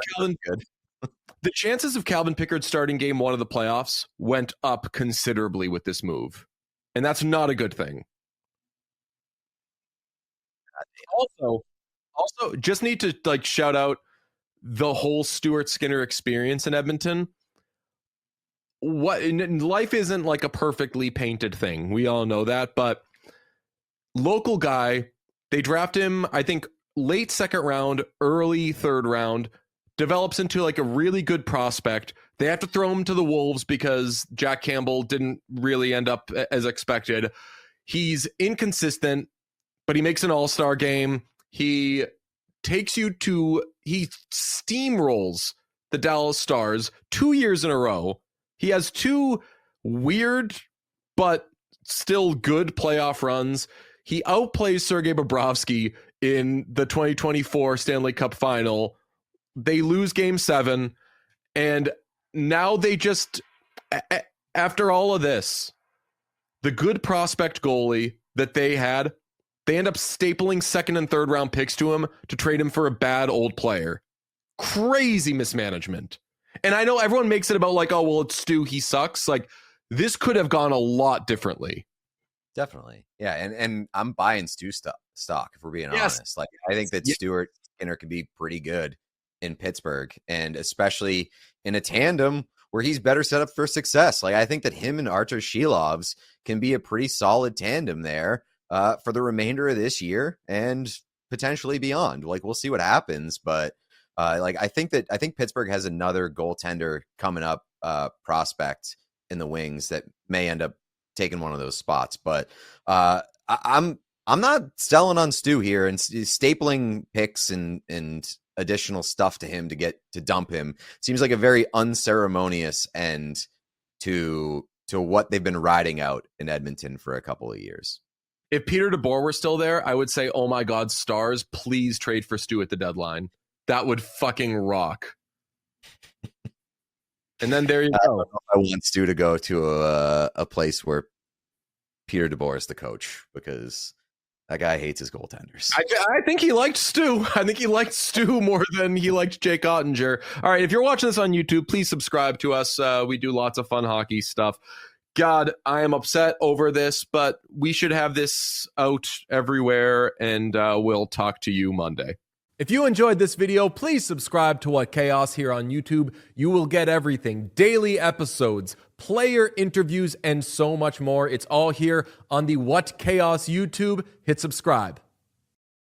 Calvin Pickard starting game 1 of the playoffs went up considerably with this move. And that's not a good thing. Also, just need to like shout out the whole Stuart Skinner experience in Edmonton. Life isn't like a perfectly painted thing. We all know that, but local guy, they draft him, I think, late 2nd round, early 3rd round, develops into like a really good prospect. They have to throw him to the Wolves because Jack Campbell didn't really end up as expected. He's inconsistent, but he makes an all-star game. He he steamrolls the Dallas Stars 2 years in a row. He has two weird but still good playoff runs. He outplays Sergei Bobrovsky in the 2024 Stanley Cup Final. They lose Game 7, and now they just, after all of this, the good prospect goalie that they had, they end up stapling second and third round picks to him to trade him for a bad old player. Crazy mismanagement. And I know everyone makes it about like, oh, well, it's Stu, he sucks. Like, this could have gone a lot differently. Definitely. Yeah. And I'm buying Stu stock, if we're being honest. Like, I think that Stuart Skinner could be pretty good in Pittsburgh, and especially in a tandem where he's better set up for success. Like, I think that him and Artur Shilovs can be a pretty solid tandem there for the remainder of this year and potentially beyond. Like, we'll see what happens, but I think Pittsburgh has another goaltender coming up, prospect in the wings that may end up taking one of those spots. But I'm not selling on Stu here, and stapling picks and additional stuff to him to dump him seems like a very unceremonious end to what they've been riding out in Edmonton for a couple of years. If Peter DeBoer were still there, I would say, oh my God, Stars, please trade for Stu at the deadline. That would fucking rock. And then there you go. I want Stu to go to a place where Peter DeBoer is the coach, because that guy hates his goaltenders. I think he liked Stu. I think he liked Stu more than he liked Jake Ottinger. All right, if you're watching this on YouTube, please subscribe to us. We do lots of fun hockey stuff. God, I am upset over this, but we should have this out everywhere, and we'll talk to you Monday. If you enjoyed this video, please subscribe to What Chaos here on YouTube. You will get everything, daily episodes, player interviews, and so much more. It's all here on the What Chaos YouTube. Hit subscribe.